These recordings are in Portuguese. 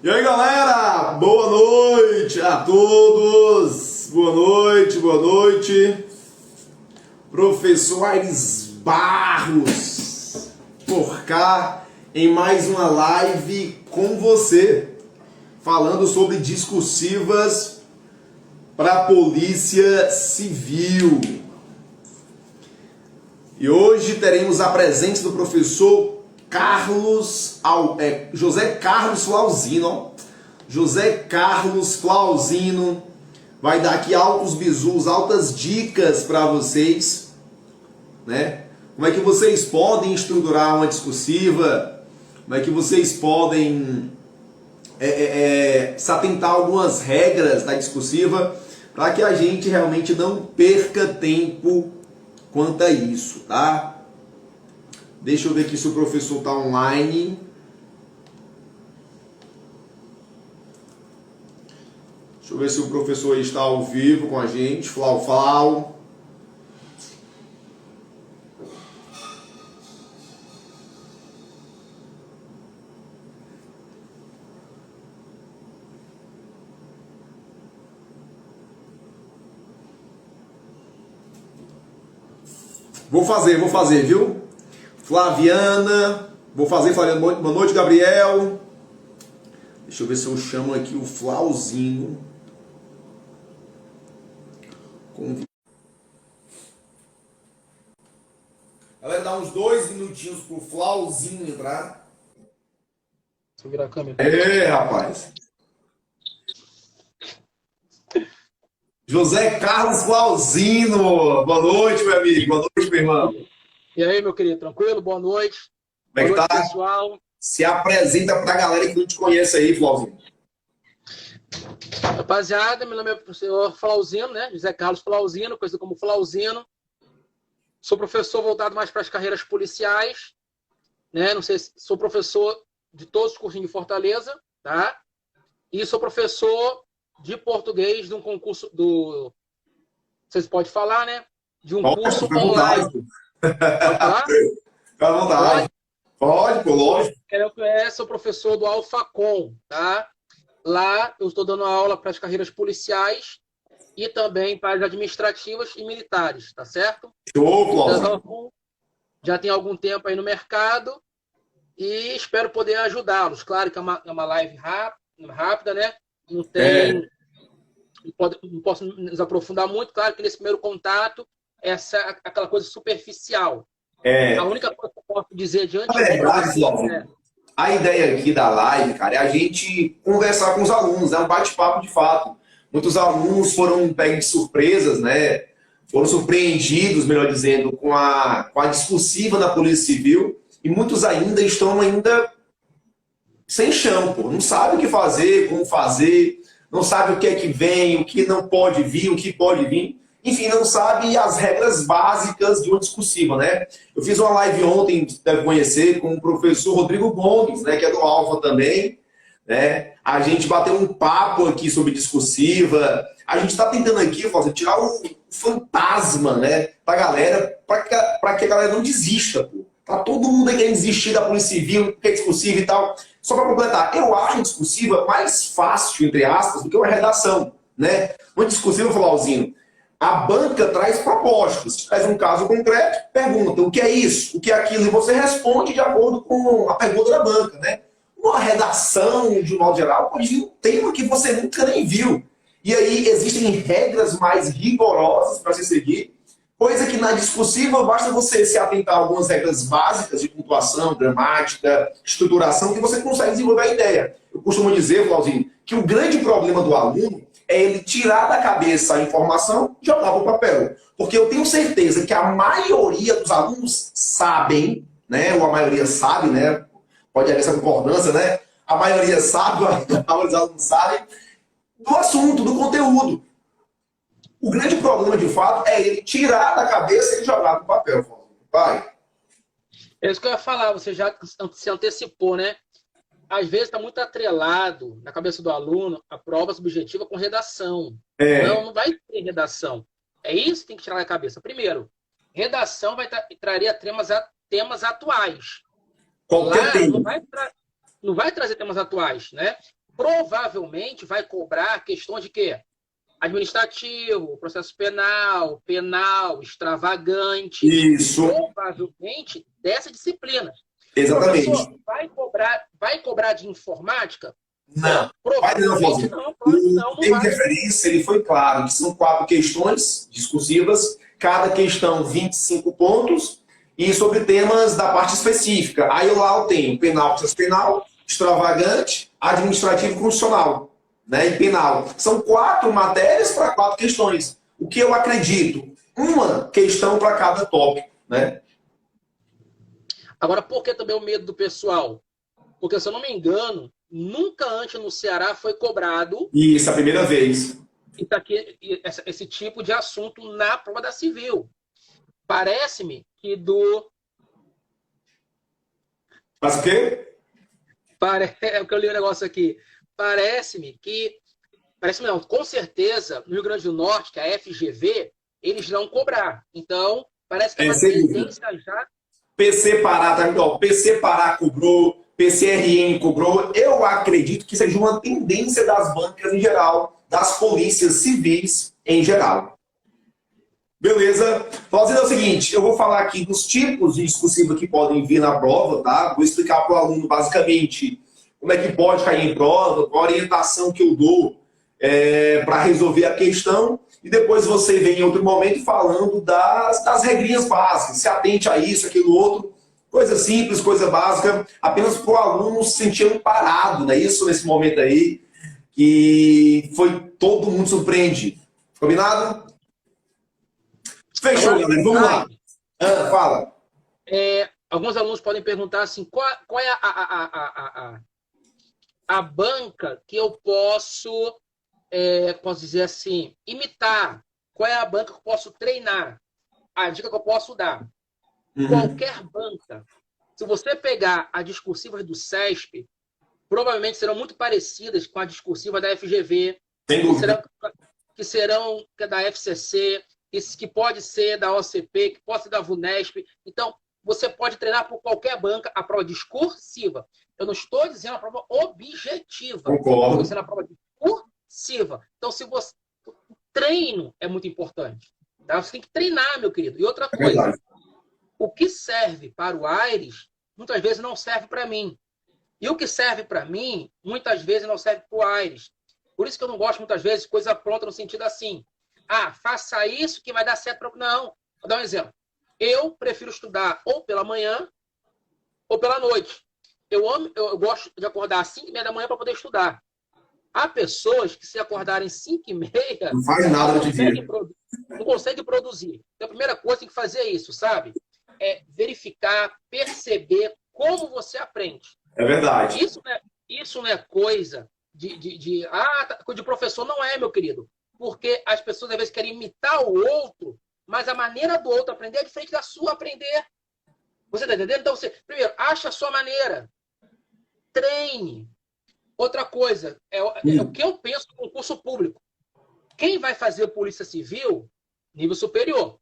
E aí, galera, boa noite a todos. Boa noite, boa noite. Professor Aires Barros, por cá, em mais uma live com você, falando sobre discursivas para a Polícia Civil. E hoje teremos a presença do professor José Carlos Flauzino. José Carlos Flauzino vai dar aqui altos bizus, altas dicas para vocês, né? Como é que vocês podem estruturar uma discursiva, como é que vocês podem se atentar a algumas regras da discursiva para que a gente realmente não perca tempo quanto a isso, tá? Deixa eu ver aqui se o professor está online. Deixa eu ver se o professor está ao vivo com a gente. Flau. Vou fazer, viu? Flaviana, Flaviana, boa noite, Gabriel. Deixa eu ver se eu chamo aqui o Flauzinho. Galera, dá uns 2 minutinhos pro Flauzinho entrar. Deixa eu virar a câmera. Rapaz. José Carlos Flauzino, boa noite, meu amigo, boa noite, meu irmão. E aí, meu querido, tranquilo? Boa noite. Como é que boa tá? Noite, pessoal. Se apresenta pra galera que não te conhece aí, Flauzinho. Rapaziada, meu nome é professor Flauzino, né? José Carlos Flauzino, conhecido como Flauzino. Sou professor voltado mais para as carreiras policiais, né? Não sei se sou professor de todos os cursinhos de Fortaleza, tá? E sou professor de português de um concurso do... Vocês podem falar, né? De um curso online. Pode falar? Fica à vontade. Pode, lógico. Eu sou professor do Alfacom, tá? Lá eu estou dando aula para as carreiras policiais e também para as administrativas e militares, tá certo? Show, Flávio. Então, já tem algum tempo aí no mercado e espero poder ajudá-los. Claro que é uma live rápida, né? Não tem... Não posso nos aprofundar muito. Claro que nesse primeiro contato, aquela coisa superficial. A única coisa que eu posso dizer diante a ideia aqui da live, cara, é a gente conversar com os alunos, é um bate-papo de fato. Muitos alunos foram pegos de surpresas, né? Foram surpreendidos, melhor dizendo, com a discursiva na Polícia Civil, e muitos ainda estão sem chão, pô. Não sabem o que fazer, como fazer, não sabem o que é que vem, o que não pode vir, o que pode vir. Enfim, não sabe as regras básicas de uma discursiva, né? Eu fiz uma live ontem, você deve conhecer, com o professor Rodrigo Gomes, né, que é do Alfa também, né? A gente bateu um papo aqui sobre discursiva. A gente está tentando aqui, tirar o fantasma, né, da galera, para que a galera não desista, pô. Tá todo mundo aí querendo desistir da Polícia Civil, que é discursiva e tal. Só para completar, eu acho a discursiva mais fácil, entre aspas, do que uma redação, né? Uma discursiva, Flauzinho, a banca traz propostas, traz um caso concreto, pergunta o que é isso, o que é aquilo, e você responde de acordo com a pergunta da banca, né? Uma redação, de um modo geral, pode vir um tema que você nunca nem viu. E aí existem regras mais rigorosas para se seguir, coisa que na discursiva basta você se atentar a algumas regras básicas de pontuação, gramática, estruturação, que você consegue desenvolver a ideia. Eu costumo dizer, Flauzinho, que o grande problema do aluno é ele tirar da cabeça a informação e jogar para o papel. Porque eu tenho certeza que a maioria dos alunos sabem, né? Ou a maioria sabe, né? Pode haver essa concordância, né? A maioria sabe, a maioria dos alunos sabem do assunto, do conteúdo. O grande problema, de fato, é ele tirar da cabeça e jogar para o papel. Vai. É isso que eu ia falar, você já se antecipou, né? Às vezes está muito atrelado na cabeça do aluno a prova subjetiva com redação. Não vai ter redação. É isso que tem que tirar da cabeça. Primeiro, redação traria temas atuais. Qualquer tema. Não vai trazer temas atuais, né? provavelmente vai cobrar questões de quê? Administrativo, processo penal, penal, extravagante, Isso, provavelmente dessa disciplina. Professor, exatamente. vai cobrar de informática? Não. Vai não, Provavelmente Fausto. não, claro que O não, não termo de vai. referência ele foi claro, que são 4 questões discursivas, cada questão 25 pontos, e sobre temas da parte específica. Aí lá eu tenho penal, processo penal, extravagante, administrativo e constitucional, né? E penal. São 4 matérias para 4 questões. O que eu acredito? Uma questão para cada tópico, né? Agora, por que também o medo do pessoal? Porque, se eu não me engano, nunca antes no Ceará foi cobrado E isso é a primeira vez. esse tipo de assunto na prova da civil. Parece-me que do. Mas o quê? É o que eu li o negócio aqui. Parece-me que. Parece-me não, com certeza, no Rio Grande do Norte, que é a FGV, eles vão cobrar. Então, parece que é É, uma sem dúvida. tendência já. PC Pará, tá, ó, PC Pará cobrou, PCRN cobrou. Eu acredito que seja uma tendência das bancas em geral, das polícias civis em geral. Beleza? Fazendo o seguinte, eu vou falar aqui dos tipos de discursiva que podem vir na prova, tá? Vou explicar para o aluno basicamente como é que pode cair em prova, qual a orientação que eu dou para resolver a questão, e depois você vem em outro momento falando das regrinhas básicas, se atente a isso, aquilo, outro, coisa simples, coisa básica, apenas para o aluno se sentir amparado, né? Isso nesse momento aí, que foi todo mundo surpreendido. Combinado? Fechou, Agora, galera. Vamos lá. Fala. alguns alunos podem perguntar assim: qual é a banca que eu posso dizer assim, imitar? Qual é a banca que eu posso treinar? A dica que eu posso dar: qualquer banca. Se você pegar as discursivas do SESP, provavelmente serão muito parecidas com a discursiva da FGV, Sem dúvida. que é da FCC, que pode ser da OCP, que pode ser da VUNESP. Então, você pode treinar por qualquer banca a prova discursiva. Eu não estou dizendo a prova objetiva. Concordo. Estou dizendo a prova discursiva. Então, o treino é muito importante. Tá? Você tem que treinar, meu querido. E outra coisa, o que serve para o Aires, muitas vezes não serve para mim. E o que serve para mim, muitas vezes não serve para o Aires. Por isso que eu não gosto, muitas vezes, de coisa pronta no sentido assim: faça isso que vai dar certo. Não. Vou dar um exemplo. Eu prefiro estudar ou pela manhã ou pela noite. Eu gosto de acordar às 5h30 da manhã para poder estudar. Há pessoas que, se acordarem 5h30, não faz nada de dia. Não conseguem produzir. Então, a primeira coisa que tem que fazer é isso, sabe? É verificar, perceber como você aprende. É verdade. Isso não é coisa de professor, não é, meu querido. Porque as pessoas, às vezes, querem imitar o outro, mas a maneira do outro aprender é diferente da sua aprender. Você está entendendo? Então, primeiro, acha a sua maneira. Treine. Outra coisa, é o que eu penso no concurso público. Quem vai fazer polícia civil, nível superior.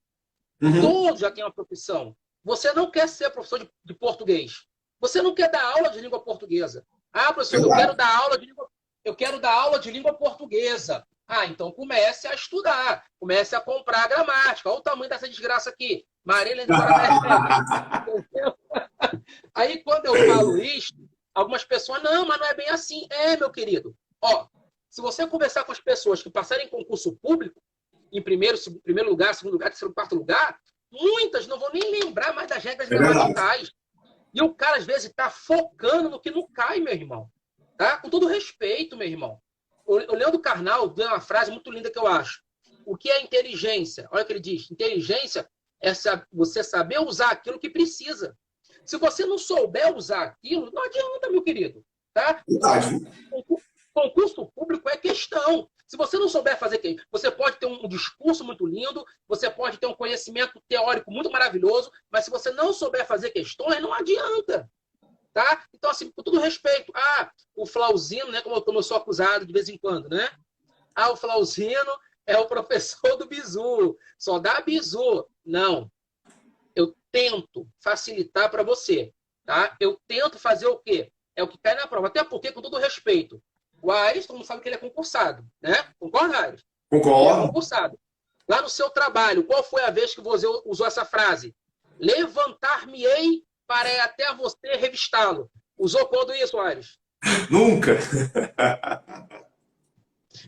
Todos já têm uma profissão. Você não quer ser professor de português. Você não quer dar aula de língua portuguesa. Professor, eu quero dar aula de língua portuguesa. Então comece a estudar. Comece a comprar a gramática. Olha o tamanho dessa desgraça aqui. Marília de Guaraná. Aí, quando eu falo isso, algumas pessoas, não, mas não é bem assim. Meu querido. Se você conversar com as pessoas que passaram em concurso público, em primeiro lugar, segundo lugar, terceiro, quarto lugar, muitas não vão nem lembrar mais das regras gramaticais. E o cara, às vezes, está focando no que não cai, meu irmão. Tá? Com todo respeito, meu irmão. O Leandro Carnal deu uma frase muito linda que eu acho. O que é inteligência? Olha o que ele diz. Inteligência é você saber usar aquilo que precisa. Se você não souber usar aquilo, não adianta, meu querido. Tá? Concurso público é questão. Se você não souber fazer aquilo, você pode ter um discurso muito lindo, você pode ter um conhecimento teórico muito maravilhoso, mas se você não souber fazer questões, não adianta. Tá? Então, assim, com todo respeito, o Flauzino, né, como eu sou acusado de vez em quando, né? O Flauzino é o professor do bizu, só dá bizu. Não. Eu tento facilitar para você, tá? Eu tento fazer o quê? É o que cai na prova. Até porque, com todo respeito, O Aires, todo mundo sabe que ele é concursado, né? Concorda, Aires? Ele é Concordo. concursado. Lá no seu trabalho, qual foi a vez que você usou essa frase? Levantar-me-ei para ir até você revistá-lo. Usou quando isso, Aires? Nunca.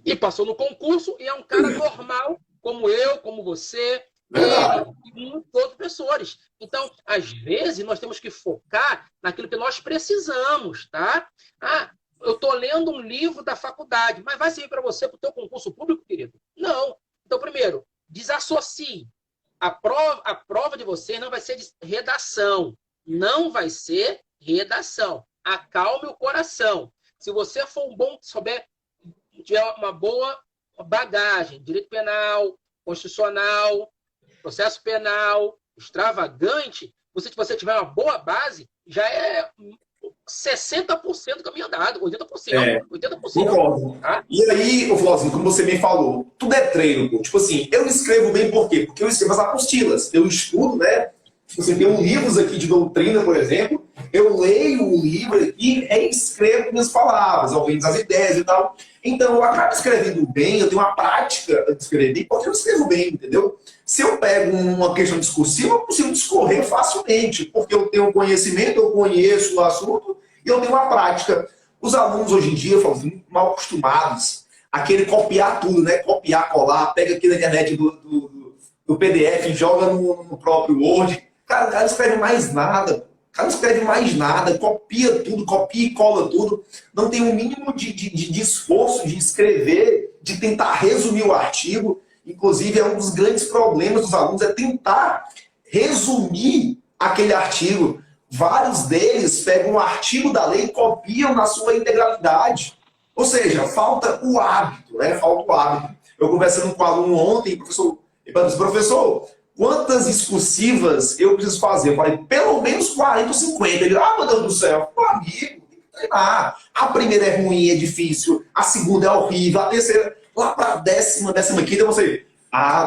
E passou no concurso e é um cara normal, como eu, como você, ele Verdade. e muitos outros professores. Então, às vezes, nós temos que focar naquilo que nós precisamos, tá? Ah, eu estou lendo um livro da faculdade, mas vai servir para você, para o teu concurso público, querido? Não. Então, primeiro, desassocie. A prova de você não vai ser de redação. Não vai ser redação. Acalme o coração. Se você for um bom, souber, tiver uma boa bagagem, direito penal, constitucional, processo penal, extravagante, se você tiver uma boa base, já é 60% do caminho andado, 80%, É, 80%. concordo. Tá? E aí, ô Flauzinho, como você bem falou, tudo é treino, pô. Tipo assim, eu escrevo bem por quê? Porque eu escrevo as apostilas. Eu estudo, né? Tipo assim, tem livros aqui de doutrina, por exemplo. Eu leio o livro e reescrevo minhas palavras, organizo as ideias e tal. Então, eu acabo escrevendo bem, eu tenho uma prática de escrever, porque eu escrevo bem, entendeu? Se eu pego uma questão discursiva, eu consigo discorrer facilmente, porque eu tenho conhecimento, eu conheço o assunto e eu tenho uma prática. Os alunos hoje em dia, Flauzinho, mal acostumados àquele copiar tudo, né? Copiar, colar, pega aqui na internet do PDF, joga no próprio Word. Cara, o cara não escreve mais nada. O cara não escreve mais nada, copia tudo, copia e cola tudo. Não tem um mínimo de esforço de escrever, de tentar resumir o artigo. Inclusive, é um dos grandes problemas dos alunos, é tentar resumir aquele artigo. Vários deles pegam um artigo da lei e copiam na sua integralidade. Ou seja, falta o hábito, né? Falta o hábito. Eu conversando com um aluno ontem, professor, ele disse, professor, quantas discursivas eu preciso fazer? Eu falei, pelo menos 40 ou 50. Ele, meu Deus do céu, meu amigo, tem que treinar. A primeira é ruim, é difícil, a segunda é horrível, a terceira, lá para a décima quinta, você,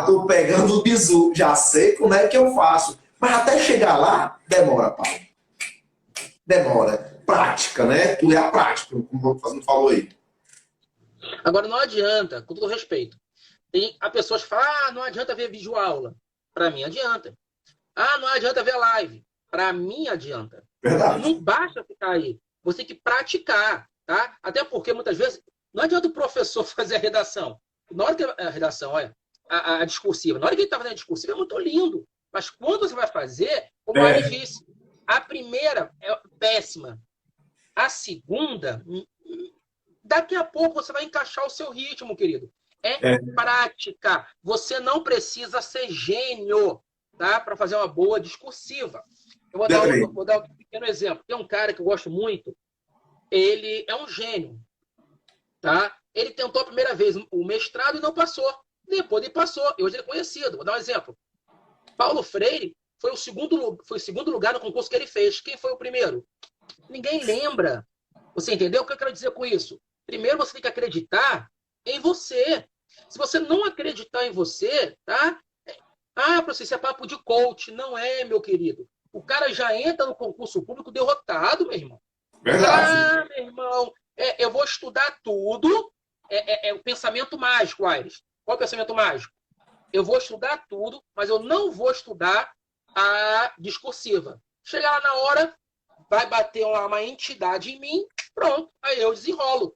tô pegando o bizu, já sei como é que eu faço. Mas até chegar lá, demora, pai. Demora. Prática, né? Tudo é a prática, como o Fazendo falou aí. Agora, não adianta, com todo respeito. Há pessoas que falam, não adianta ver videoaula. Para mim, adianta. Não adianta ver live. Para mim, adianta. Verdade. Não basta ficar aí. Você tem que praticar, tá? Até porque, muitas vezes, não adianta o professor fazer a redação. Na hora que a redação, olha, a discursiva, na hora que ele está fazendo a discursiva, é muito lindo. Mas quando você vai fazer, como a Ari disse, a primeira é péssima. A segunda, daqui a pouco você vai encaixar o seu ritmo, querido. É prática. Você não precisa ser gênio, tá? Para fazer uma boa discursiva. Eu vou dar um pequeno exemplo. Tem um cara que eu gosto muito. Ele é um gênio, tá? Ele tentou a primeira vez o mestrado e não passou. Depois ele passou. E hoje ele é conhecido. Vou dar um exemplo. Paulo Freire foi o segundo lugar no concurso que ele fez. Quem foi o primeiro? Ninguém lembra. Você entendeu o que eu quero dizer com isso? Primeiro você tem que acreditar em você. Se você não acreditar em você, tá? Professor, isso é papo de coach. Não é, meu querido. O cara já entra no concurso público derrotado, meu irmão. Verdade. Meu irmão, eu vou estudar tudo. É o pensamento mágico, Aires. Qual é o pensamento mágico? Eu vou estudar tudo, mas eu não vou estudar a discursiva. Chegar lá na hora, vai bater uma entidade em mim, pronto, aí eu desenrolo.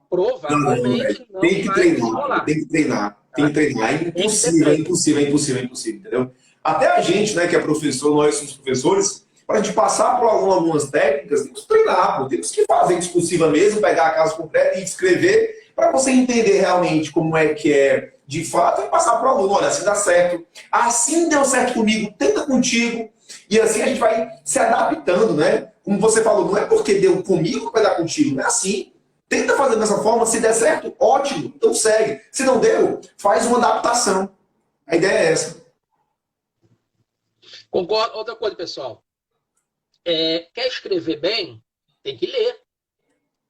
Provavelmente não tem que vai treinar, desenrolar. tem que treinar, tem que treinar. É impossível, é impossível, é impossível, é impossível, entendeu? Até a gente, né, que é professor, nós somos professores, para a gente passar para o aluno algumas técnicas, temos que treinar, pô, temos que fazer discursiva mesmo, pegar a casa completa e escrever, para você entender realmente como é que é de fato, e passar para o aluno, olha, assim dá certo, assim deu certo comigo, tenta contigo, e assim a gente vai se adaptando, né? Como você falou, não é porque deu comigo que vai dar contigo, não é assim. Tenta fazer dessa forma, se der certo, ótimo, então segue. Se não deu, faz uma adaptação. A ideia é essa. Concordo. Outra coisa, pessoal. Quer escrever bem? Tem que ler.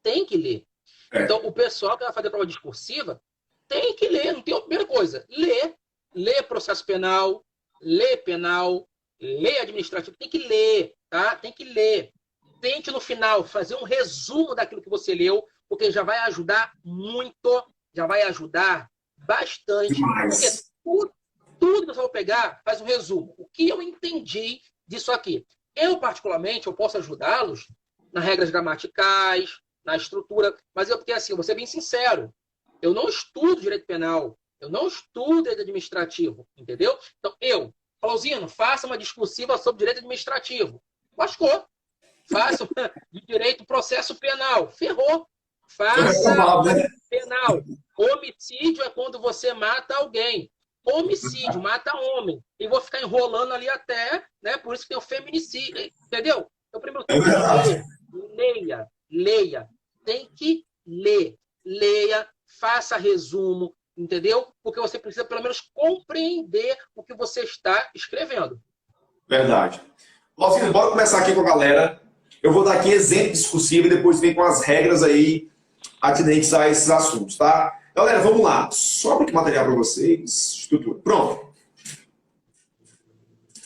Tem que ler. Então, o pessoal que vai fazer prova discursiva tem que ler. Não tem a primeira coisa. Ler. Ler processo penal, ler penal, ler administrativo. Tem que ler, tá? Tem que ler. Tente, no final, fazer um resumo daquilo que você leu, porque já vai ajudar muito, já vai ajudar bastante. Demais. Porque tudo que você vai pegar, faz um resumo. O que eu entendi disso aqui? Eu, particularmente, eu posso ajudá-los nas regras gramaticais, na estrutura, mas porque assim, eu vou ser bem sincero, eu não estudo direito penal, eu não estudo direito administrativo, entendeu? Então, Flauzino, faça uma discursiva sobre direito administrativo. Lascou. Faça de direito processo penal. Ferrou. Faça penal. Homicídio é quando você mata alguém. Homicídio, mata homem. E vou ficar enrolando ali até, né? Por isso que tem o feminicídio. Entendeu? Então, primeiro, tem que ler. Leia. Tem que ler. Leia, faça resumo, entendeu? Porque você precisa, pelo menos, compreender o que você está escrevendo. Verdade. Flauzino, bora começar aqui com a galera. Eu vou dar aqui exemplo discursivo e depois vem com as regras aí atinentes a esses assuntos, tá? Galera, vamos lá. Só aqui material para vocês. Estrutura. Pronto.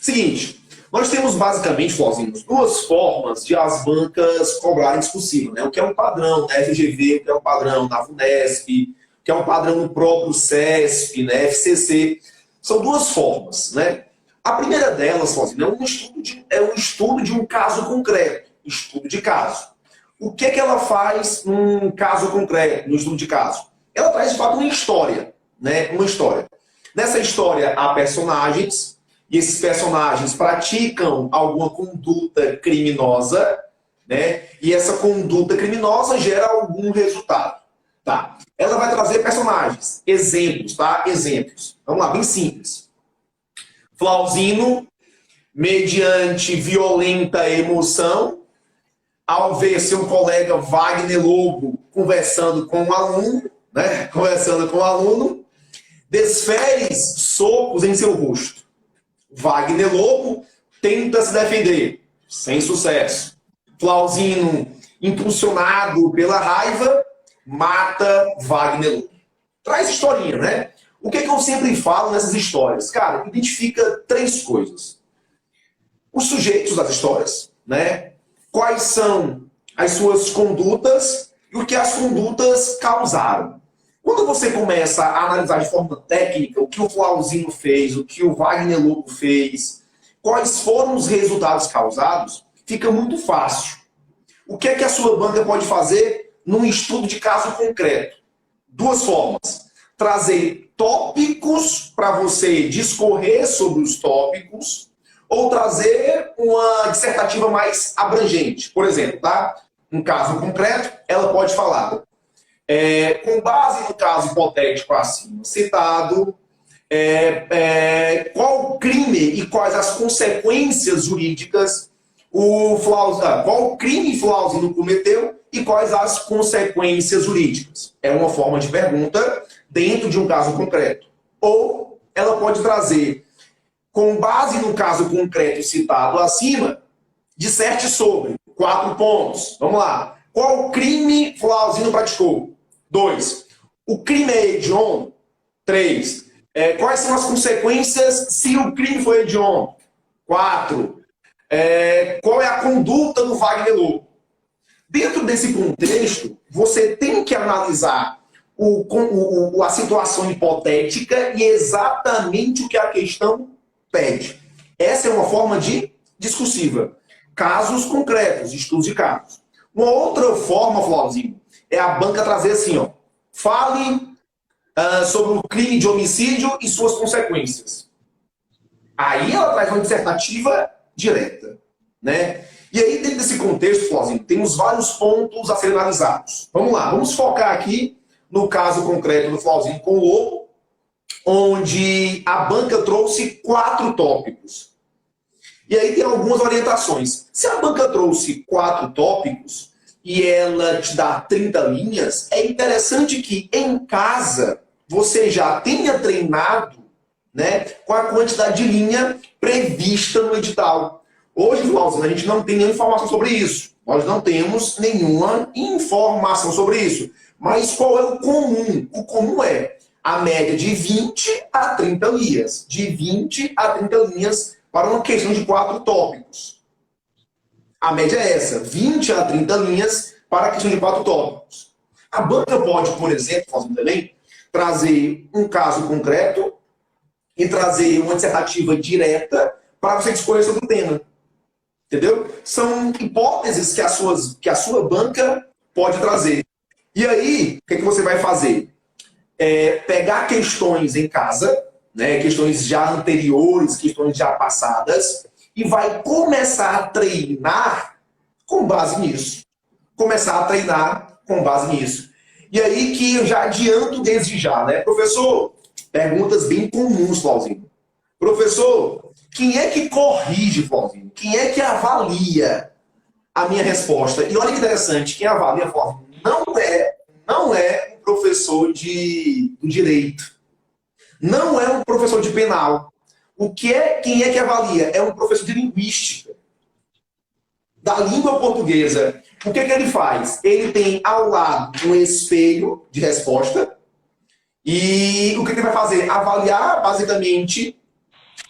Seguinte. Nós temos basicamente, Flauzino, duas formas de as bancas cobrarem discursivo, né? O que é um padrão da FGV, o que é um padrão da VUNESP, o que é um padrão no próprio CESP, né? FCC. São duas formas, né? A primeira delas, Flauzino, é um estudo de um caso concreto. Estudo de caso. O que é que ela faz num caso concreto, no estudo de caso? Ela traz, de fato, uma história, né? Uma história. Nessa história há personagens, e esses personagens praticam alguma conduta criminosa, né? E essa conduta criminosa gera algum resultado. Tá? Ela vai trazer personagens, exemplos, tá? Exemplos. Vamos lá, bem simples. Flauzino, mediante violenta emoção, ao ver seu colega Wagner Lobo conversando com um aluno, né? Conversando com um aluno, desfere socos em seu rosto. Wagner Lobo tenta se defender, sem sucesso. Flauzino, impulsionado pela raiva, mata Wagner Lobo. Traz historinha, né? O que é que eu sempre falo nessas histórias? Cara, identifica três coisas. Os sujeitos das histórias, né? Quais são as suas condutas e o que as condutas causaram. Quando você começa a analisar de forma técnica o que o Flauzino fez, o que o Wagner Lobo fez, quais foram os resultados causados, fica muito fácil. O que é que a sua banca pode fazer num estudo de caso concreto? Duas formas. Trazer tópicos para você discorrer sobre os tópicos ou trazer uma dissertativa mais abrangente. Por exemplo, tá? Um caso concreto, ela pode falar... com base no caso hipotético acima citado, qual crime e quais as consequências jurídicas qual crime Flauzino cometeu e quais as consequências jurídicas. É uma forma de pergunta dentro de um caso concreto. Ou ela pode trazer, com base no caso concreto citado acima, disserte sobre 4 pontos. Vamos lá. Qual crime Flauzino praticou? 2. O crime é hediondo? 3. Quais são as consequências se o crime foi hediondo? 4. Qual é a conduta do Wagner Lobo? Dentro desse contexto, você tem que analisar a situação hipotética e exatamente o que a questão pede. Essa é uma forma de discursiva. Casos concretos, estudos de casos. Uma outra forma, Flauzino, é a banca trazer assim, ó, fale sobre o crime de homicídio e suas consequências. Aí ela traz uma dissertativa direta, né? E aí, dentro desse contexto, Flauzino, temos vários pontos a serem analisados. Vamos lá, vamos focar aqui no caso concreto do Flauzino com o Lobo, onde a banca trouxe 4 tópicos. E aí tem algumas orientações. Se a banca trouxe 4 tópicos e ela te dá 30 linhas, é interessante que em casa você já tenha treinado, né, com a quantidade de linha prevista no edital. Hoje, Flauzino, a gente não tem nenhuma informação sobre isso. Nós não temos nenhuma informação sobre isso. Mas qual é o comum? O comum é a média de 20 a 30 linhas. De 20 a 30 linhas para uma questão de 4 tópicos. A média é essa, 20 a 30 linhas para a questão de 4 tópicos. A banca pode, por exemplo, fazendo também, trazer um caso concreto e trazer uma dissertativa direta para você escolher sobre o tema. Entendeu? São hipóteses que a sua banca pode trazer. E aí, o que você vai fazer? Pegar questões em casa, né, questões já anteriores, questões já passadas, e vai começar a treinar com base nisso. Começar a treinar com base nisso. E aí que eu já adianto desde já, né? Professor, perguntas bem comuns, Flauzino. Professor, quem é que corrige, Flauzino? Quem é que avalia a minha resposta? E olha que interessante, quem avalia, Flauzino, não é um professor do direito. Não é um professor de penal. Quem é que avalia? É um professor de linguística. Da língua portuguesa. O que ele faz? Ele tem ao lado um espelho de resposta. E o que ele vai fazer? Avaliar, basicamente,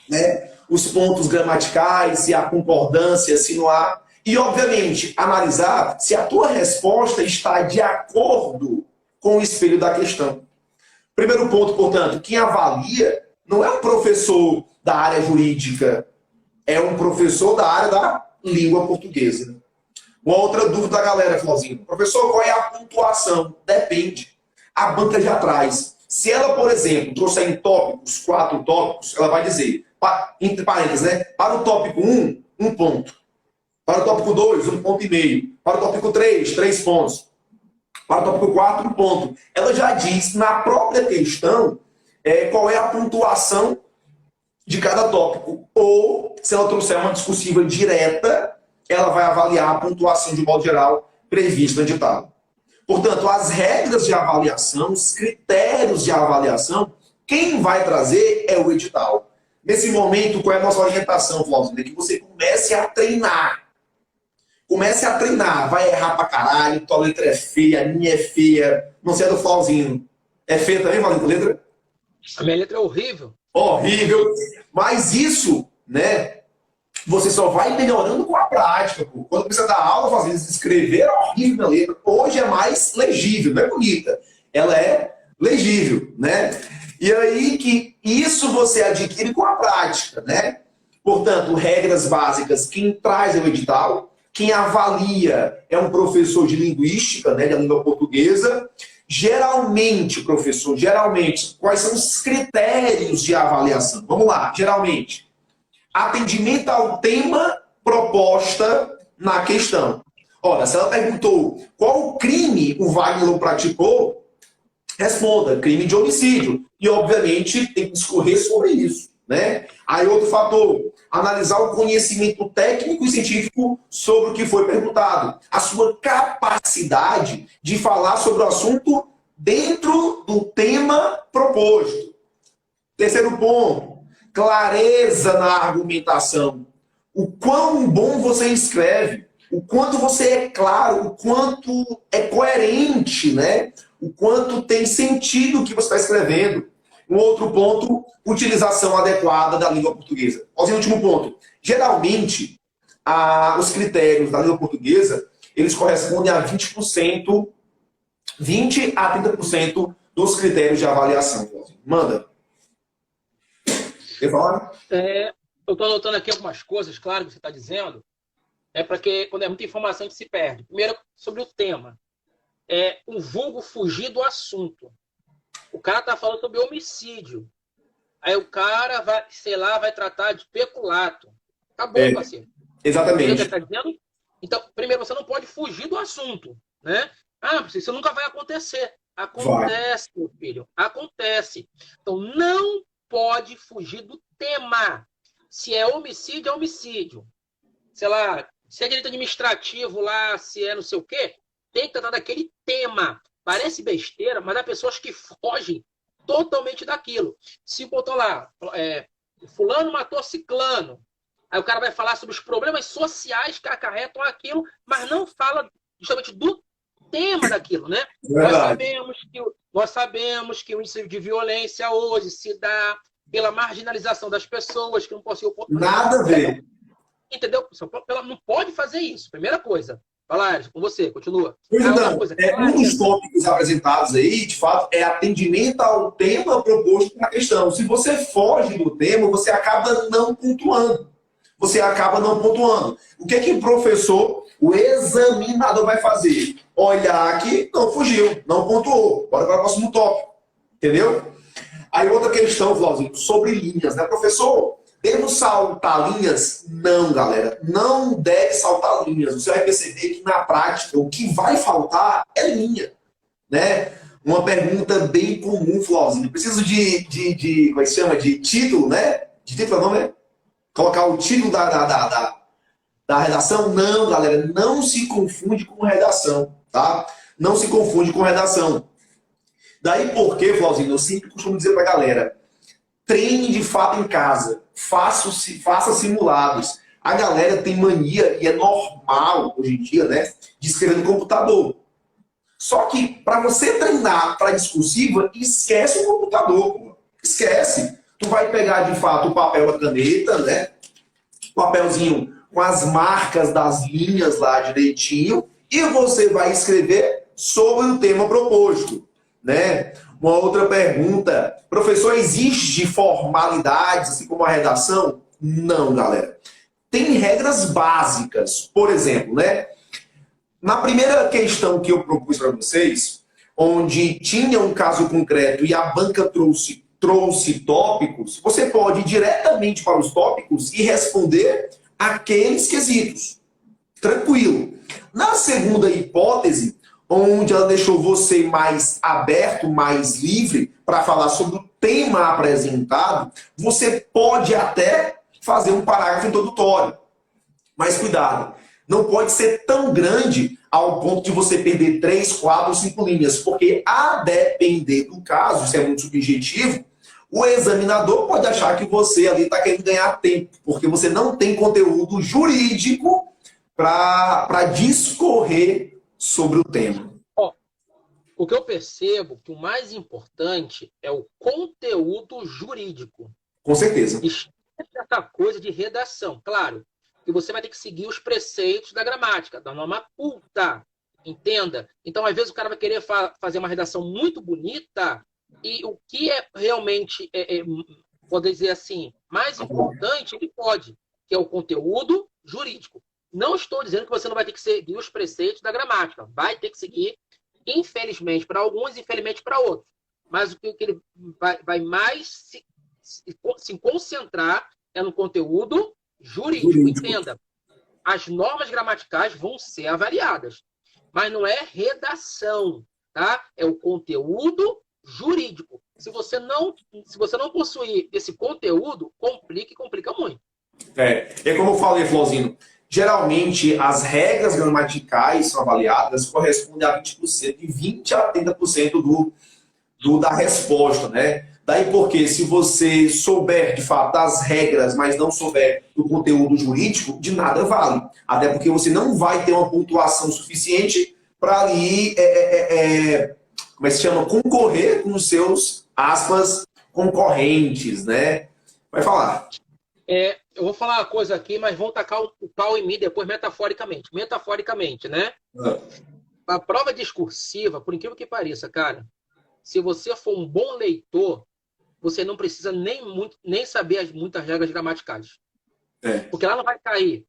né, os pontos gramaticais, se há concordância, se não há. E, obviamente, analisar se a tua resposta está de acordo com o espelho da questão. Primeiro ponto, portanto, quem avalia não é um professor da área jurídica, é um professor da área da língua portuguesa. Uma outra dúvida da galera, Flauzinho. Professor, qual é a pontuação? Depende. A banca já traz. Se ela, por exemplo, trouxer em tópicos, 4 tópicos, ela vai dizer, entre parênteses, né? Para o tópico 1, 1 ponto. Para o tópico 2, 1,5 ponto. Para o tópico 3, 3 pontos. Para o tópico 4, 1 ponto. Ela já diz na própria questão qual é a pontuação de cada tópico. Ou, se ela trouxer uma discursiva direta, ela vai avaliar a pontuação de modo geral prevista no edital. Portanto, as regras de avaliação, os critérios de avaliação, quem vai trazer é o edital. Nesse momento, qual é a nossa orientação, Flávio? É que você comece a treinar. Comece a treinar. Vai errar pra caralho, tua letra é feia, a minha é feia. Não sei a do Flauzinho. É feia também, Flauzinho, a letra? A minha letra é horrível. Horrível. Mas isso, né, você só vai melhorando com a prática. Pô. Quando você dá aula, fazendo escrever é horrível na letra. Hoje é mais legível, não é bonita. Ela é legível, né? E aí que isso você adquire com a prática, né? Portanto, regras básicas, quem traz é o edital, quem avalia é um professor de linguística, né, da língua portuguesa. Geralmente, professor, quais são os critérios de avaliação? Vamos lá, geralmente. Atendimento ao tema proposta na questão. Ora, se ela perguntou qual crime o Wagner praticou, responda, crime de homicídio. E, obviamente, tem que discorrer sobre isso. Né? Aí, outro fator, analisar o conhecimento técnico e científico sobre o que foi perguntado. A sua capacidade de falar sobre o assunto dentro do tema proposto. Terceiro ponto, clareza na argumentação. O quão bom você escreve, o quanto você é claro, o quanto é coerente, né? O quanto tem sentido o que você está escrevendo. Um outro ponto, utilização adequada da língua portuguesa. O último ponto. Geralmente, os critérios da língua portuguesa, eles correspondem a 20% a 30% dos critérios de avaliação. Manda. Quer falar? Eu estou anotando aqui algumas coisas, claro, que você está dizendo. Porque quando é muita informação a gente se perde. Primeiro, sobre o tema. O vulgo fugir do assunto. O cara está falando sobre homicídio. Aí o cara vai, sei lá, vai tratar de peculato. Tá bom, parceiro. Exatamente. Você tá dizendo? Então, primeiro, você não pode fugir do assunto, né? Isso nunca vai acontecer. Acontece, meu filho. Acontece. Então, não pode fugir do tema. Se é homicídio, é homicídio. Sei lá, se é direito administrativo lá, se é não sei o quê, tem que tratar daquele tema. Parece besteira, mas há pessoas que fogem totalmente daquilo. Se botou lá, fulano matou ciclano, aí o cara vai falar sobre os problemas sociais que acarretam aquilo, mas não fala justamente do tema daquilo, né? Nós sabemos que o índice de violência hoje se dá pela marginalização das pessoas que não possuem oportunidade. Nada a ver. Entendeu? Ela não pode fazer isso, primeira coisa. Vai lá, Alisson, com você, continua. Pois Outra então, coisa, um dos tópicos apresentados aí, de fato, é atendimento ao tema proposto na questão. Se você foge do tema, você acaba não pontuando. Você acaba não pontuando. O que o professor, o examinador vai fazer? Olhar que não fugiu, não pontuou. Bora para o próximo tópico. Entendeu? Aí outra questão, Flauzinho, sobre linhas, né? Professor, devo saltar linhas? Não, galera. Não deve saltar linhas. Você vai perceber que na prática o que vai faltar é linha, né? Uma pergunta bem comum, Flauzinho. Preciso como é que se chama? De título, né? De título, não é? Colocar o título da redação? Não, galera. Não se confunde com redação, tá? Não se confunde com redação. Daí porque, Flauzinho, eu sempre costumo dizer pra galera, treine de fato em casa, faça simulados. A galera tem mania, e é normal hoje em dia, né, de escrever no computador. Só que para você treinar para discursiva, esquece o computador, pô. Esquece. Tu vai pegar de fato o papel e a caneta, né? O papelzinho com as marcas das linhas lá direitinho, e você vai escrever sobre o tema proposto, né? Uma outra pergunta, professor, existe formalidades, assim como a redação? Não, galera. Tem regras básicas, por exemplo, né? Na primeira questão que eu propus para vocês, onde tinha um caso concreto e a banca trouxe tópicos, você pode ir diretamente para os tópicos e responder aqueles quesitos. Tranquilo. Na segunda hipótese, onde ela deixou você mais aberto, mais livre para falar sobre o tema apresentado, você pode até fazer um parágrafo introdutório. Mas cuidado, não pode ser tão grande ao ponto de você perder 3, 4, 5 linhas, porque a depender do caso, isso é muito subjetivo, o examinador pode achar que você ali está querendo ganhar tempo, porque você não tem conteúdo jurídico para discorrer sobre o tema. O que eu percebo que o mais importante é o conteúdo jurídico. Com certeza. Essa coisa de redação. Claro que você vai ter que seguir os preceitos da gramática, da norma culta. Entenda? Então, às vezes, o cara vai querer fazer uma redação muito bonita e o que é realmente, poder dizer assim, mais importante, ele pode, que é o conteúdo jurídico. Não estou dizendo que você não vai ter que seguir os preceitos da gramática. Vai ter que seguir, infelizmente para alguns, infelizmente para outros. Mas o que ele vai mais se concentrar é no conteúdo jurídico. Entenda, as normas gramaticais vão ser avaliadas, mas não é redação, tá? É o conteúdo jurídico. Se você não possuir esse conteúdo, complica muito. É como eu falei, Flauzinho, geralmente as regras gramaticais são avaliadas, correspondem a 20%, de 20% a 30% da resposta, né? Daí porque se você souber de fato das regras, mas não souber do conteúdo jurídico, de nada vale. Até porque você não vai ter uma pontuação suficiente para ali, como é que se chama? Concorrer com os seus, aspas, concorrentes, né? Vai falar. Eu vou falar uma coisa aqui, mas vão tacar o pau em mim depois metaforicamente. Metaforicamente, né? A prova discursiva, por incrível que pareça, cara, se você for um bom leitor, você não precisa nem saber muitas regras gramaticais. Porque lá não vai cair.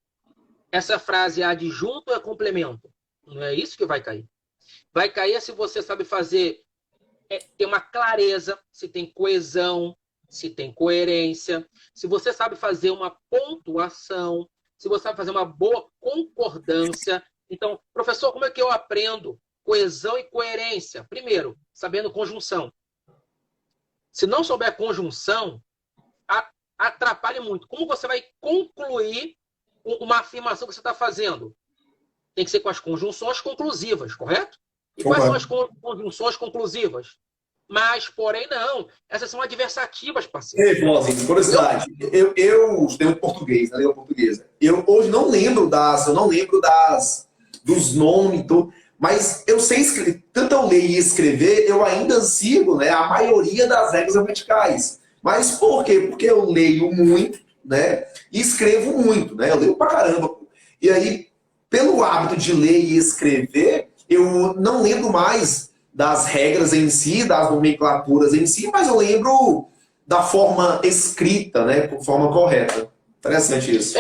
Essa frase é adjunto ou é complemento? Não é isso que vai cair. Vai cair se você sabe fazer, ter uma clareza, se tem coesão, se tem coerência, se você sabe fazer uma pontuação, se você sabe fazer uma boa concordância. Então, professor, como é que eu aprendo coesão e coerência? Primeiro, sabendo conjunção. Se não souber conjunção, atrapalha muito. Como você vai concluir uma afirmação que você está fazendo? Tem que ser com as conjunções conclusivas, correto? E quais são as conjunções conclusivas? Mas, porém, não. Essas são adversativas, parceiro. Ei, Flauzinho, curiosidade. Eu tenho português, né? Língua portuguesa. Eu hoje não lembro dos nomes, mas eu sei escrever. Tanto eu leio e escrever, eu ainda sigo, né, a maioria das regras gramaticais. Mas por quê? Porque eu leio muito, né? E escrevo muito, né? Eu leio pra caramba. E aí, pelo hábito de ler e escrever, eu não lembro mais das regras em si, das nomenclaturas em si, mas eu lembro da forma escrita, né? De forma correta. Interessante isso.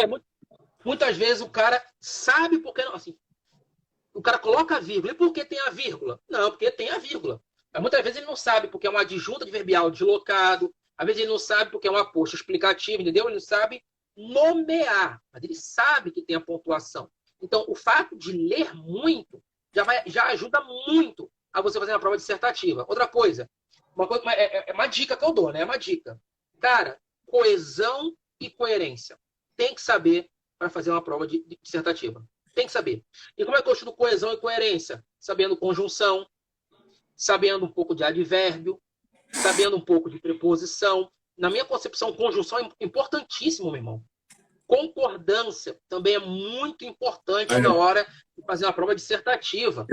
Muitas vezes o cara sabe porque não. Assim, o cara coloca a vírgula. E por que tem a vírgula? Não, porque tem a vírgula. Mas muitas vezes ele não sabe porque é uma adjunta adverbial deslocado. Às vezes ele não sabe porque é uma posta explicativa, entendeu? Ele não sabe nomear, mas ele sabe que tem a pontuação. Então, o fato de ler muito já ajuda muito a você fazer uma prova dissertativa. Outra coisa, é uma dica que eu dou, né? É uma dica. Cara, coesão e coerência. Tem que saber para fazer uma prova de dissertativa. Tem que saber. E como é que eu estudo coesão e coerência? Sabendo conjunção, sabendo um pouco de advérbio, sabendo um pouco de preposição. Na minha concepção, conjunção é importantíssimo, meu irmão. Concordância também é muito importante na hora de fazer uma prova dissertativa.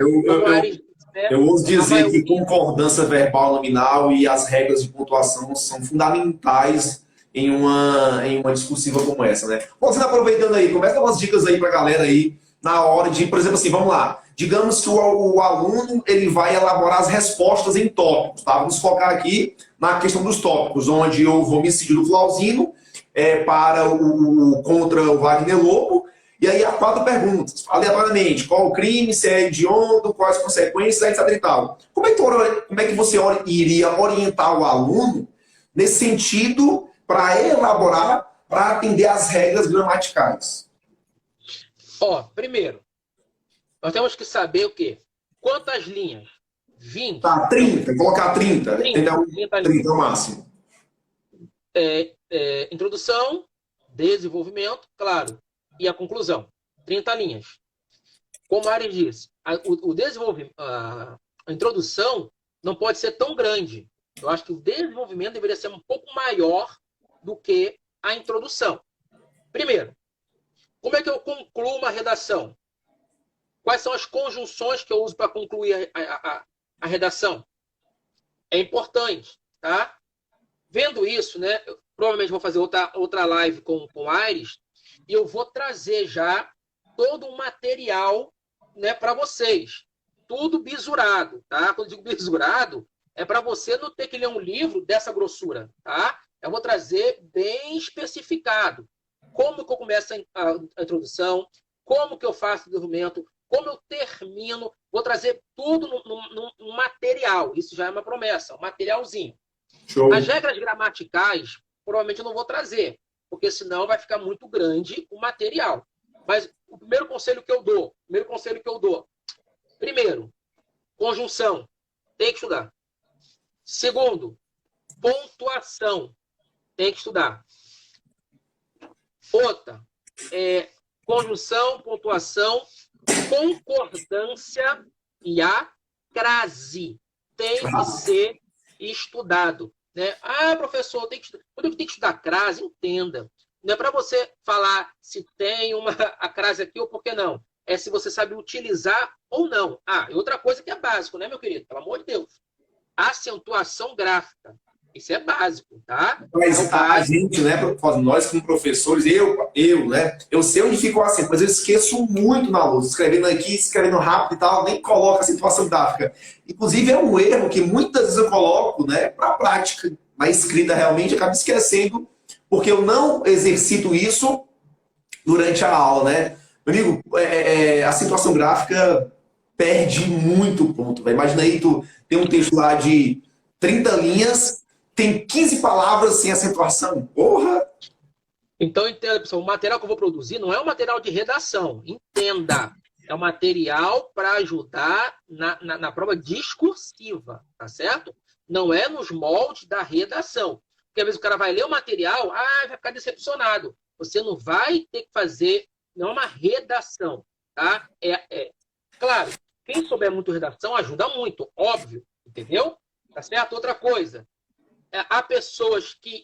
Eu ouso dizer que concordância verbal nominal e as regras de pontuação são fundamentais em uma discursiva como essa, né? Você aproveitando aí, começa umas dicas aí pra galera aí, na hora de, por exemplo assim, vamos lá, digamos que o aluno ele vai elaborar as respostas em tópicos, tá? Vamos focar aqui na questão dos tópicos, onde houve o homicídio do Flauzino contra o Wagner Lobo, e aí há 4 perguntas, aleatoriamente, qual o crime, se é hediondo, quais as consequências, etc e tal. Como é que você iria orientar o aluno nesse sentido para elaborar, para atender às regras gramaticais? Primeiro, nós temos que saber o quê? Quantas linhas? 20. Tá, 30, colocar 30. 30 é o máximo. Introdução, desenvolvimento, claro, e a conclusão. 30 linhas. Como a Ares disse, o desenvolvimento, a introdução não pode ser tão grande. Eu acho que o desenvolvimento deveria ser um pouco maior do que a introdução. Primeiro, como é que eu concluo uma redação? Quais são as conjunções que eu uso para concluir a redação? É importante, tá? Vendo isso, né? Eu provavelmente vou fazer outra live com Aires e eu vou trazer já todo um material, né, para vocês. Tudo bisurado, tá? Quando eu digo bisurado, é para você não ter que ler um livro dessa grossura, tá? Eu vou trazer bem especificado. Como que eu começo a introdução, como que eu faço o desenvolvimento, como eu termino. Vou trazer tudo num material. Isso já é uma promessa, um materialzinho. Show. As regras gramaticais, provavelmente eu não vou trazer, porque senão vai ficar muito grande o material. Mas o primeiro conselho que eu dou, primeiro, conjunção, tem que estudar. Segundo, pontuação, tem que estudar. Outra, conjunção, pontuação, concordância e a crase. Tem que ser estudado. Né? Professor, quando eu tenho que estudar crase, entenda. Não é para você falar se tem a crase aqui ou por que não. É se você sabe utilizar ou não. E outra coisa que é básico, né, meu querido? Pelo amor de Deus. Acentuação gráfica. Isso é básico, tá? Mas a gente, né, nós como professores, né, eu sei onde fica o acento, mas eu esqueço muito na lousa, escrevendo aqui, escrevendo rápido e tal, nem coloco a acentuação gráfica. Inclusive é um erro que muitas vezes eu coloco, né, para a prática, na escrita realmente, acabo esquecendo, porque eu não exercito isso durante a aula, né? Meu amigo, a acentuação gráfica perde muito ponto. Imagina aí, tu tem um texto lá de 30 linhas, tem 15 palavras sem acentuação. Porra! Então, entenda, pessoal, o material que eu vou produzir não é um material de redação. Entenda. É um material para ajudar na prova discursiva, tá certo? Não é nos moldes da redação. Porque às vezes o cara vai ler o material, vai ficar decepcionado. Você não vai ter que fazer, não é uma redação, tá? Claro, quem souber muito redação ajuda muito, óbvio, entendeu? Tá certo? Outra coisa, há pessoas que...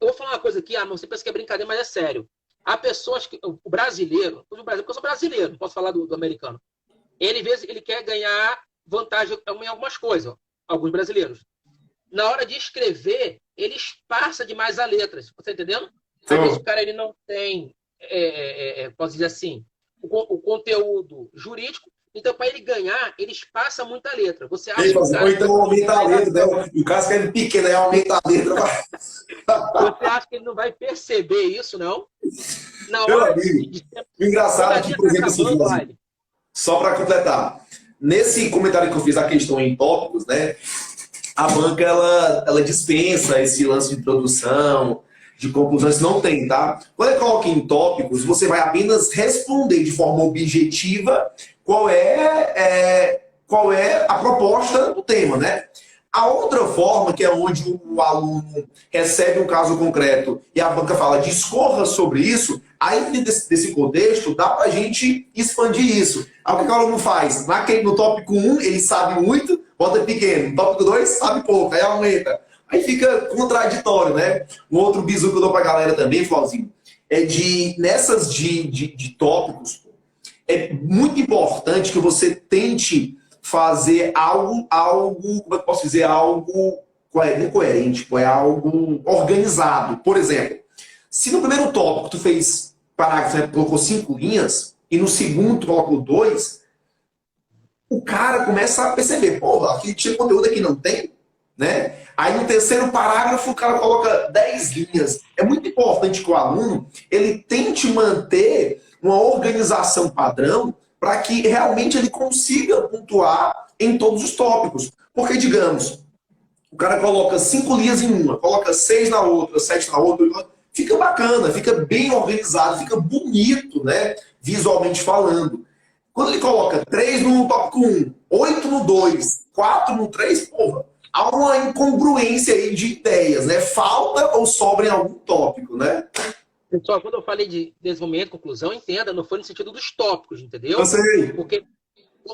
Eu vou falar uma coisa aqui, você pensa que é brincadeira, mas é sério. Há pessoas que... O brasileiro, porque eu sou brasileiro, não posso falar do americano. Ele quer ganhar vantagem em algumas coisas, alguns brasileiros. Na hora de escrever, ele esparça demais as letras. Você tá entendendo? Às vezes o cara ele não tem, posso dizer assim, o conteúdo jurídico. Então, para ele ganhar, eles passam muita letra. Você acha Ele que fala o assim, ou cara... então aumenta a letra, né? E o cara escreve pequeno, aí aumenta a letra. Você acha que ele não vai perceber isso, não? Na Meu hora amigo, de... o engraçado Quando é a que, linha por está exemplo, assim, acabando, Florzinho, Riley, só para completar, nesse comentário que eu fiz a questão em tópicos, né? A banca ela dispensa esse lance de introdução, de conclusões, não tem, tá? Quando ele coloca em tópicos, você vai apenas responder de forma objetiva qual é a proposta do tema, né? A outra forma, que é onde o aluno recebe um caso concreto e a banca fala, discorra sobre isso, aí desse contexto, dá para a gente expandir isso. Aí o que o aluno faz? No tópico 1, ele sabe muito, bota pequeno. No tópico 2, sabe pouco, aí aumenta. Aí fica contraditório, né? Um outro bizu que eu dou para a galera também, Flauzinho, é nessas de tópicos, é muito importante que você tente fazer algo, como é que eu posso dizer, algo não coerente, é algo organizado. Por exemplo, se no primeiro tópico tu fez parágrafo, né, colocou 5 linhas, e no segundo tu colocou 2, o cara começa a perceber, pô, aqui tinha conteúdo aqui não tem, né? Aí no terceiro parágrafo o cara coloca 10 linhas. É muito importante que o aluno ele tente manter uma organização padrão para que realmente ele consiga pontuar em todos os tópicos. Porque, digamos, o cara coloca 5 linhas em uma, coloca 6 na outra, 7 na outra, fica bacana, fica bem organizado, fica bonito, né? Visualmente falando. Quando ele coloca 3 no tópico 1, 8 no 2, 4 no 3, porra, há uma incongruência aí de ideias, né? Falta ou sobra em algum tópico, né? pessoal, quando eu falei de desenvolvimento, conclusão, entenda, não foi no sentido dos tópicos, Eu entendeu? sei. Porque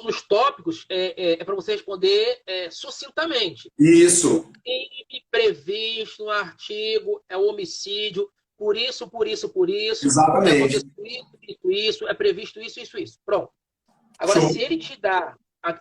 nos tópicos é para você responder sucintamente. O Isso, crime previsto no artigo é o homicídio, por isso, exatamente. aconteceu isso, é previsto isso. Pronto. Agora, Show. se ele te dá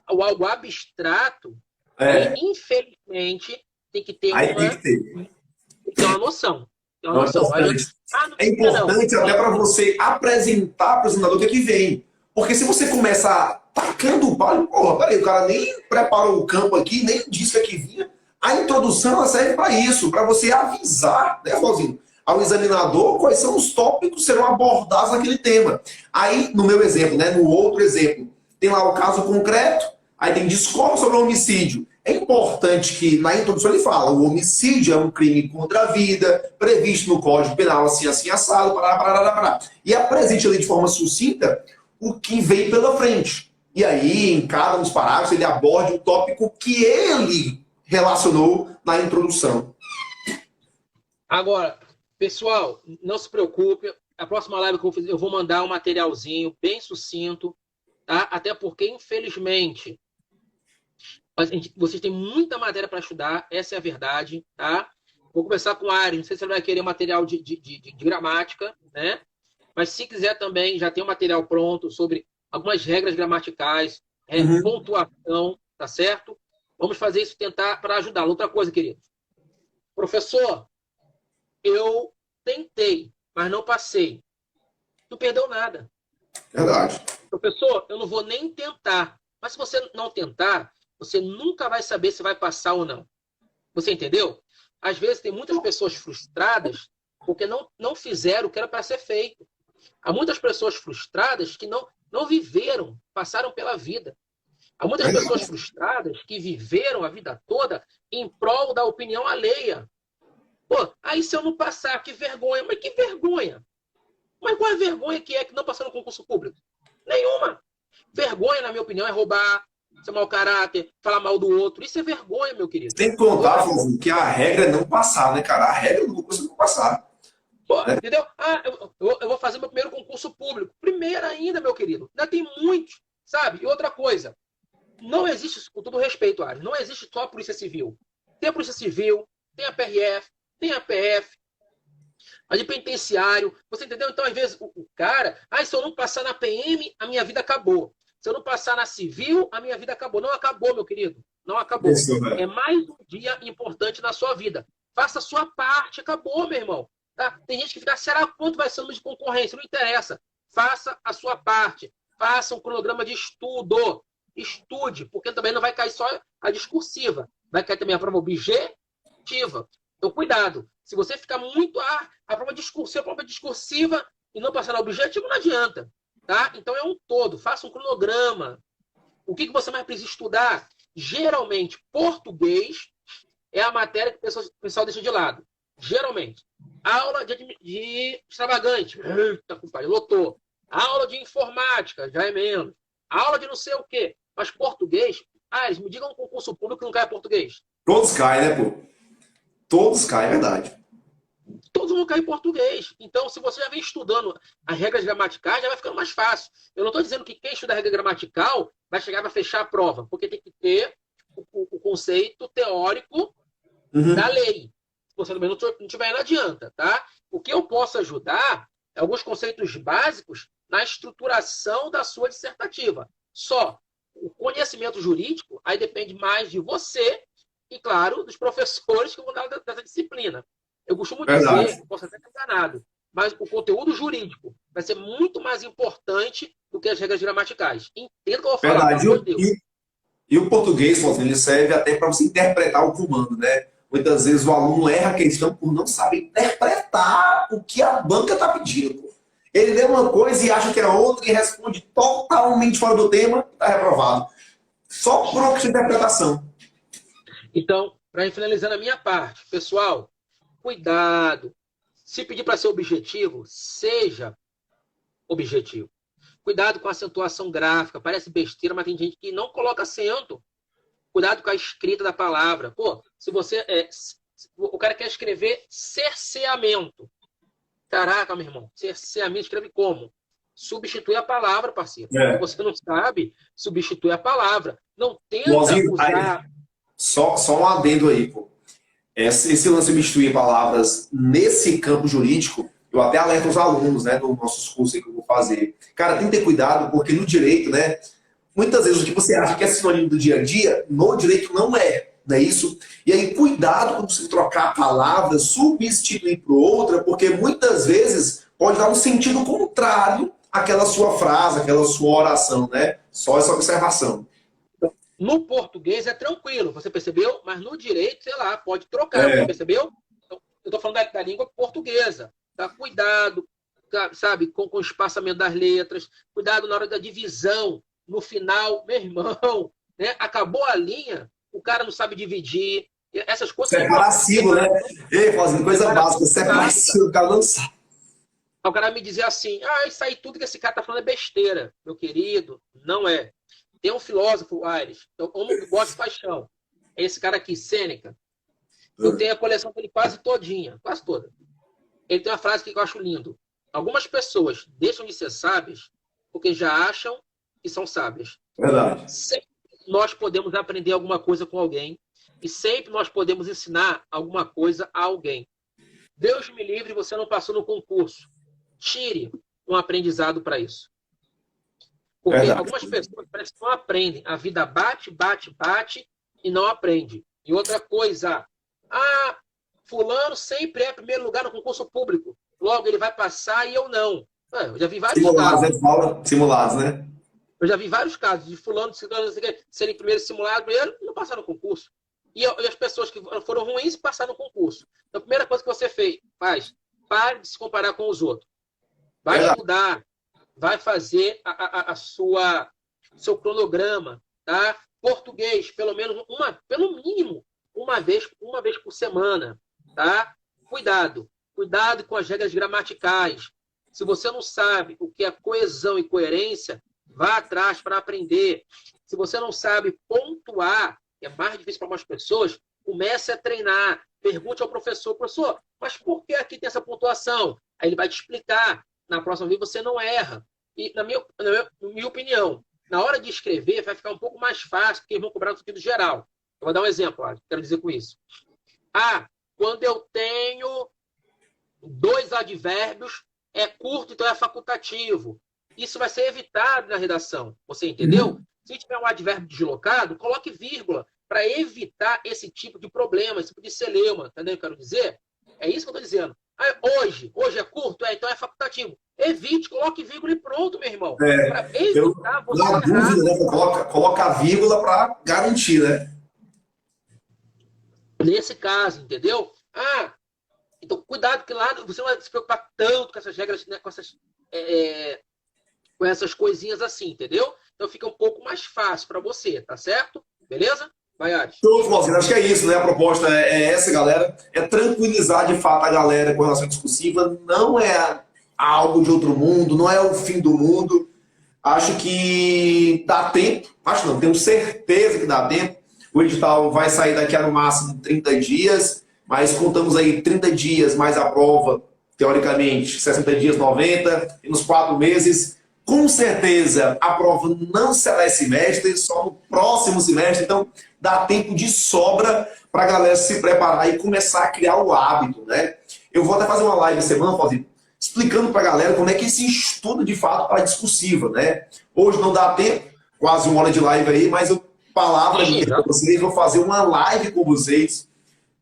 algo abstrato, aí, É, infelizmente, tem que ter aí tem que ter. uma noção. Tem uma Não é noção. Não adianta, importante. não É precisa não. importante até para você apresentar para o apresentador o que é que vem. Porque se você começa tacando o pau, porra, peraí, o cara nem preparou o campo aqui, nem disse o que é que vinha. A introdução ela serve para isso, para você avisar, né, Flauzinho, ao examinador quais são os tópicos que serão abordados naquele tema. Aí, no meu exemplo, né, no outro exemplo, tem lá o caso concreto, aí tem discorre sobre o homicídio. É importante que na introdução ele fala, o homicídio é um crime contra a vida, previsto no Código Penal assim, assim, assado, pará. E apresente ali de forma sucinta o que vem pela frente. E aí, em cada um dos parágrafos, ele aborde o tópico que ele relacionou na introdução. Agora, pessoal, não se preocupe. A próxima live que eu vou fazer, eu vou mandar um materialzinho bem sucinto, tá? Até porque, infelizmente, vocês têm muita matéria para estudar, essa é a verdade, tá? Vou começar com o Ari, não sei se ele vai querer material de gramática, né? Mas se quiser também, já tem um material pronto sobre algumas regras gramaticais, Uhum. pontuação, tá certo? Vamos fazer isso, tentar para ajudá-lo. Outra coisa, querido. Professor, eu tentei, mas não passei. Não perdeu nada. Verdade. Professor, eu não vou nem tentar. Mas se você não tentar, você nunca vai saber se vai passar ou não. Você entendeu? Às vezes tem muitas pessoas frustradas porque não fizeram o que era para ser feito. Há muitas pessoas frustradas que não viveram, passaram pela vida. Há muitas pessoas Verdade. frustradas que viveram a vida toda em prol da opinião alheia. Pô, aí se eu não passar, que vergonha. Mas que vergonha? Mas qual é a vergonha que não passar no concurso público? Nenhuma. Vergonha, na minha opinião, é roubar, ser mau caráter, falar mal do outro. Isso é vergonha, meu querido. Tem que E contar, outra coisa, Flauzinho, que a regra é não passar, né, cara? A regra do concurso é não passar. pô, Né? entendeu? Ah, eu vou fazer meu primeiro concurso público. Primeiro ainda, meu querido. Ainda tem muitos, sabe? E outra coisa, não existe, com todo respeito, Ari, não existe só a Polícia Civil. Tem a Polícia Civil, tem a PRF, tem a PF, a de penitenciário. Você entendeu? Então, às vezes, o cara, se eu não passar na PM, a minha vida acabou. Se eu não passar na civil, a minha vida acabou. Não acabou, meu querido. Não acabou. Isso, É velho. mais um dia importante na sua vida. Faça a sua parte. Acabou, meu irmão. Tá? Tem gente que fica, será quanto vai ser o número de concorrência? Não interessa. faça a sua parte. Faça um cronograma de estudo. Estude, porque também não vai cair só a discursiva. Vai cair também a prova objetiva. Então, cuidado. Se você ficar muito... a prova discursiva e não passar na objetiva, não adianta. Tá? Então, é um todo. Faça um cronograma. O que você mais precisa estudar? Geralmente, português é a matéria que o pessoal deixa de lado. Geralmente. Aula de extravagante. Eita, compadre, lotou. Aula de informática, já é menos. Aula de não sei o quê. Mas português... eles me digam um concurso público que não cai português. Todos caem, né, pô? Todos caem, é verdade. Todos vão cair em português. Então, se você já vem estudando as regras gramaticais, já vai ficando mais fácil. Eu não estou dizendo que quem estuda a regra gramatical vai chegar e vai fechar a prova, porque tem que ter o conceito teórico da lei. Se você também não tiver, não adianta, tá? O que eu posso ajudar é alguns conceitos básicos na estruturação da sua dissertativa. Só o conhecimento jurídico, aí depende mais de você e, claro, dos professores que vão dar dessa disciplina. Eu costumo dizer, posso até estar enganado, mas o conteúdo jurídico vai ser muito mais importante do que as regras gramaticais. Entenda o que eu vou falar, Verdade. pelo amor de Deus. E o português, ele serve até para você interpretar o comando, né? Muitas vezes o aluno erra a questão por não saber interpretar o que a banca está pedindo. Pô. Ele lê uma coisa e acha que é outra e responde totalmente fora do tema, está reprovado. Só por uma questão de interpretação. Então, para finalizar a minha parte, pessoal, cuidado. Se pedir para ser objetivo, seja objetivo. Cuidado com a acentuação gráfica. Parece besteira, mas tem gente que não coloca acento. Cuidado com a escrita da palavra. Pô, se você... o cara quer escrever cerceamento. Caraca, meu irmão. Cerceamento escreve como? Substitui a palavra, parceiro. Se você não sabe, substitui a palavra. Não tenta usar... Só um adendo aí, pô. Esse lance de substituir palavras nesse campo jurídico, eu até alerto os alunos, né, dos nossos cursos que eu vou fazer. Cara, tem que ter cuidado, porque no direito, né, muitas vezes o que você acha que é sinônimo do dia a dia, no direito não é isso? E aí, cuidado quando você trocar palavras, substituir por outra, porque muitas vezes pode dar um sentido contrário àquela sua frase, àquela sua oração, né? Só essa observação. No português é tranquilo, você percebeu? Mas no direito, sei lá, pode trocar, você percebeu? Então, eu estou falando da língua portuguesa. Tá? Cuidado, sabe, com o espaçamento das letras, cuidado na hora da divisão, no final, meu irmão, né? Acabou a linha, o cara não sabe dividir, essas coisas... Separativo, né? Fazendo coisa básica, separativo, o cara não sabe. O cara me dizer assim, isso aí tudo que esse cara tá falando é besteira, meu querido, não é. Tem um filósofo, Aires, eu gosto de paixão. É esse cara aqui, Sêneca. Eu tenho a coleção dele quase todinha, quase toda. Ele tem uma frase que eu acho lindo. Algumas pessoas deixam de ser sábias porque já acham que são sábias. Verdade. Sempre nós podemos aprender alguma coisa com alguém e sempre nós podemos ensinar alguma coisa a alguém. Deus me livre, você não passou no concurso. Tire um aprendizado para isso. Porque algumas pessoas parece que não aprendem. A vida bate, bate, bate e não aprende. E outra coisa, fulano sempre é primeiro lugar no concurso público. Logo, ele vai passar e eu não. Eu já vi vários casos. Simulados, né? Eu já vi vários casos de fulano serem primeiro simulado, primeiro e não passaram no concurso. E as pessoas que foram ruins passaram no concurso. Então, a primeira coisa que você faz, pare de se comparar com os outros. Vai estudar. Vai fazer seu cronograma, tá? Português, pelo mínimo, uma vez por semana, tá? Cuidado com as regras gramaticais. Se você não sabe o que é coesão e coerência, vá atrás para aprender. Se você não sabe pontuar, que é mais difícil para algumas pessoas, comece a treinar. Pergunte ao professor, mas por que aqui tem essa pontuação? Aí ele vai te explicar. Na próxima vez você não erra. E, na minha opinião, na hora de escrever vai ficar um pouco mais fácil, porque eles vão cobrar no sentido geral. Eu vou dar um exemplo, quero dizer com isso. Quando eu tenho 2 advérbios, é curto, então é facultativo. Isso vai ser evitado na redação. Você entendeu? Se tiver um advérbio deslocado, coloque vírgula para evitar esse tipo de problema, esse tipo de celeuma. Entendeu o que eu quero dizer? É isso que eu estou dizendo. Ah, hoje é curto? Então é facultativo. Evite, coloque vírgula e pronto, meu irmão. Para Eu, evitar você na errar. dúvida, né, coloca a vírgula para garantir, né? Nesse caso, entendeu? Então cuidado que lá você não vai se preocupar tanto com essas regras, né, com essas coisinhas assim, entendeu? Então fica um pouco mais fácil para você, tá certo? Beleza? Vai, Ares. Então, Flávio, acho que é isso, né? A proposta é essa, galera. É tranquilizar de fato a galera com relação à discursiva. Não é algo de outro mundo, não é o fim do mundo. Acho que dá tempo. Acho não, tenho certeza que dá tempo. O edital vai sair daqui a no máximo 30 dias, mas contamos aí 30 dias mais a prova, teoricamente, 60 dias, 90, e nos 4 meses. Com certeza, a prova não será esse semestre, só no próximo semestre. Então, dá tempo de sobra para a galera se preparar e começar a criar o hábito, né? Eu vou até fazer uma live semana, Fauzinho, explicando para a galera como é que se estuda de fato para a discursiva, né? Hoje não dá tempo, quase 1 hora de live aí, mas eu, palavra de para vocês, vou fazer uma live com vocês,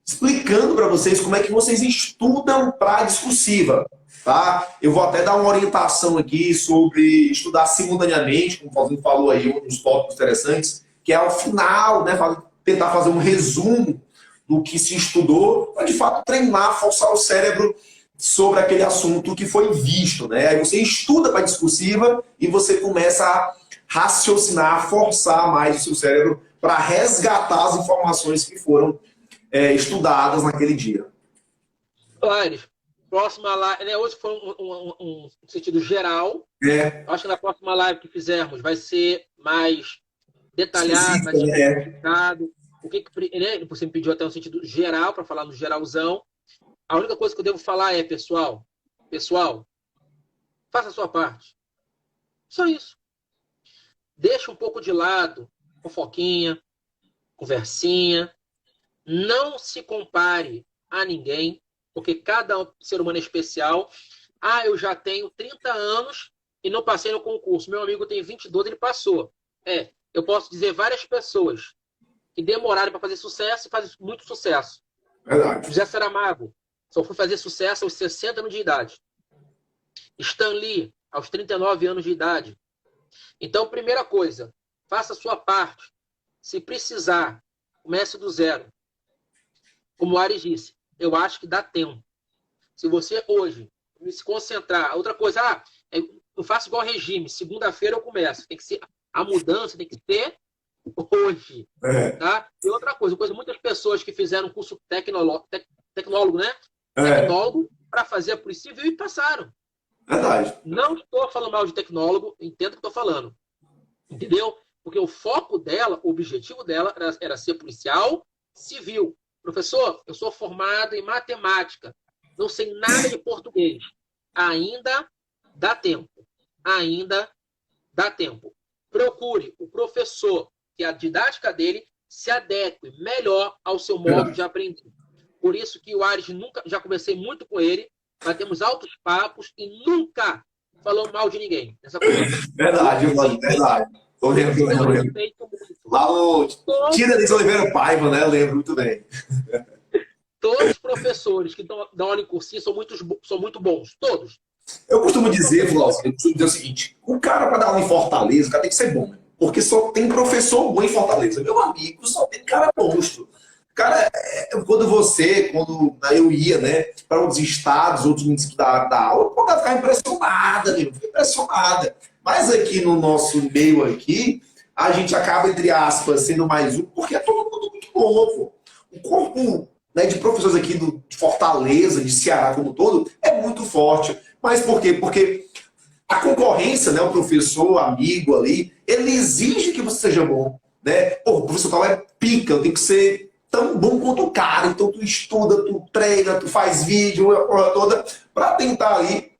explicando para vocês como é que vocês estudam para a discursiva. Tá? Eu vou até dar uma orientação aqui sobre estudar simultaneamente, como o Fauzinho falou aí, um dos tópicos interessantes, que é ao final, né, tentar fazer um resumo do que se estudou, para de fato treinar, forçar o cérebro sobre aquele assunto que foi visto. Né? Aí você estuda para a discursiva e você começa a raciocinar, forçar mais o seu cérebro para resgatar as informações que foram estudadas naquele dia. Ares, próxima live, né, hoje foi um sentido geral. Acho que na próxima live que fizermos vai ser mais detalhado, mais especificado. O que né, você me pediu até um sentido geral, para falar no geralzão. A única coisa que eu devo falar é, pessoal, faça a sua parte. Só isso. Deixa um pouco de lado fofoquinha, conversinha. Não se compare a ninguém, porque cada ser humano é especial. Eu já tenho 30 anos e não passei no concurso. Meu amigo tem 22, ele passou. Eu posso dizer várias pessoas que demoraram para fazer sucesso e fazem muito sucesso. Verdade. José Saramago só foi fazer sucesso aos 60 anos de idade. Stan Lee, aos 39 anos de idade. Então, primeira coisa, faça a sua parte. Se precisar, comece do zero. Como o Ares disse, eu acho que dá tempo. Se você hoje se concentrar, outra coisa, eu faço igual regime, segunda-feira eu começo. Tem que ser, a mudança tem que ser hoje. Tá? E outra coisa, muitas pessoas que fizeram curso tecnólogo, né? Tecnólogo, para fazer a Polícia Civil e passaram. Verdade. Não estou falando mal de tecnólogo, entendo o que estou falando. Entendeu? Porque o foco dela, o objetivo dela era ser policial civil. Professor, eu sou formado em matemática. Não sei nada de português. Ainda dá tempo. Ainda dá tempo. Procure o professor que a didática dele se adeque melhor ao seu modo de aprender. Por isso que o Ares nunca, já conversei muito com ele, batemos altos papos e nunca falou mal de ninguém. Verdade, verdade. Eu lembro. Lá no Tira de Oliveira Paiva, né? Eu lembro muito bem. Todos os professores que dão aula em cursinho são muito bons. Todos. Eu costumo dizer, Flávio, o seguinte: o cara, para dar aula em Fortaleza, o cara tem que ser bom. Porque só tem professor bom em Fortaleza. Meu amigo, só tem cara monstro. Cara, quando eu ia, né, para outros estados, outros municípios da aula, eu ficava impressionada, impressionada. Mas aqui no nosso meio aqui, a gente acaba, entre aspas, sendo mais um, porque é todo mundo muito novo. O corpo, né, de professores aqui de Fortaleza, de Ceará como um todo, é muito forte. Mas por quê? Porque a concorrência, né, o professor, amigo ali, ele exige que você seja bom. Né? O professor tal é pica, eu tenho que ser tão bom quanto o cara. Então tu estuda, tu treina, tu faz vídeo, a porra toda, para tentar ali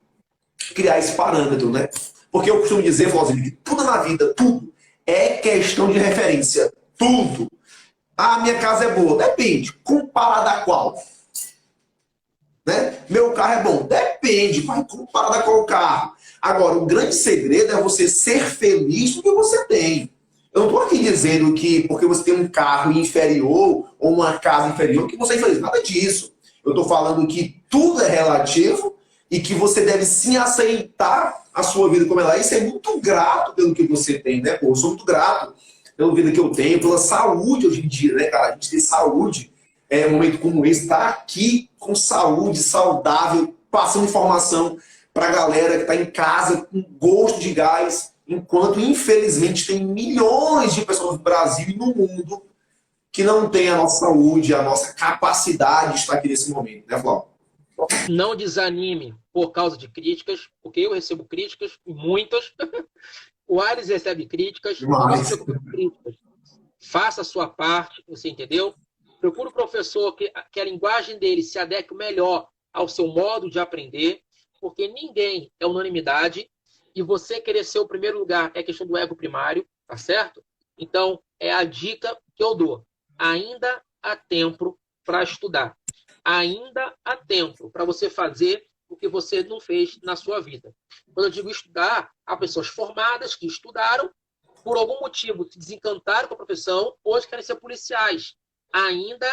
criar esse parâmetro, né? Porque eu costumo dizer, Flávio, que tudo na vida, tudo, é questão de referência. Tudo. Minha casa é boa. Depende. Comparada a qual? Né? Meu carro é bom. Depende, mas comparada a qual carro? Agora, o grande segredo é você ser feliz no que você tem. Eu não estou aqui dizendo que porque você tem um carro inferior ou uma casa inferior que você é infeliz. Nada disso. Eu estou falando que tudo é relativo e que você deve sim aceitar a sua vida como ela é. E ser muito grato pelo que você tem, né? Pô, eu sou muito grato pela vida que eu tenho, pela saúde hoje em dia, né, cara? A gente tem saúde, um momento como esse, tá aqui com saúde, saudável, passando informação para a galera que está em casa com gosto de gás, enquanto, infelizmente, tem milhões de pessoas no Brasil e no mundo que não tem a nossa saúde, a nossa capacidade de estar aqui nesse momento, né, Flávio? Não desanime por causa de críticas, porque eu recebo críticas, muitas. O Ares recebe críticas. Não se Demais. preocupe com críticas. Faça a sua parte, você entendeu? Procure um professor que a linguagem dele se adeque melhor ao seu modo de aprender, porque ninguém é unanimidade e você querer ser o primeiro lugar é questão do ego primário, tá certo? Então, é a dica que eu dou. Ainda há tempo para estudar. Ainda há tempo para você fazer o que você não fez na sua vida. Quando eu digo estudar, há pessoas formadas que estudaram, por algum motivo se desencantaram com a profissão, hoje querem ser policiais. Ainda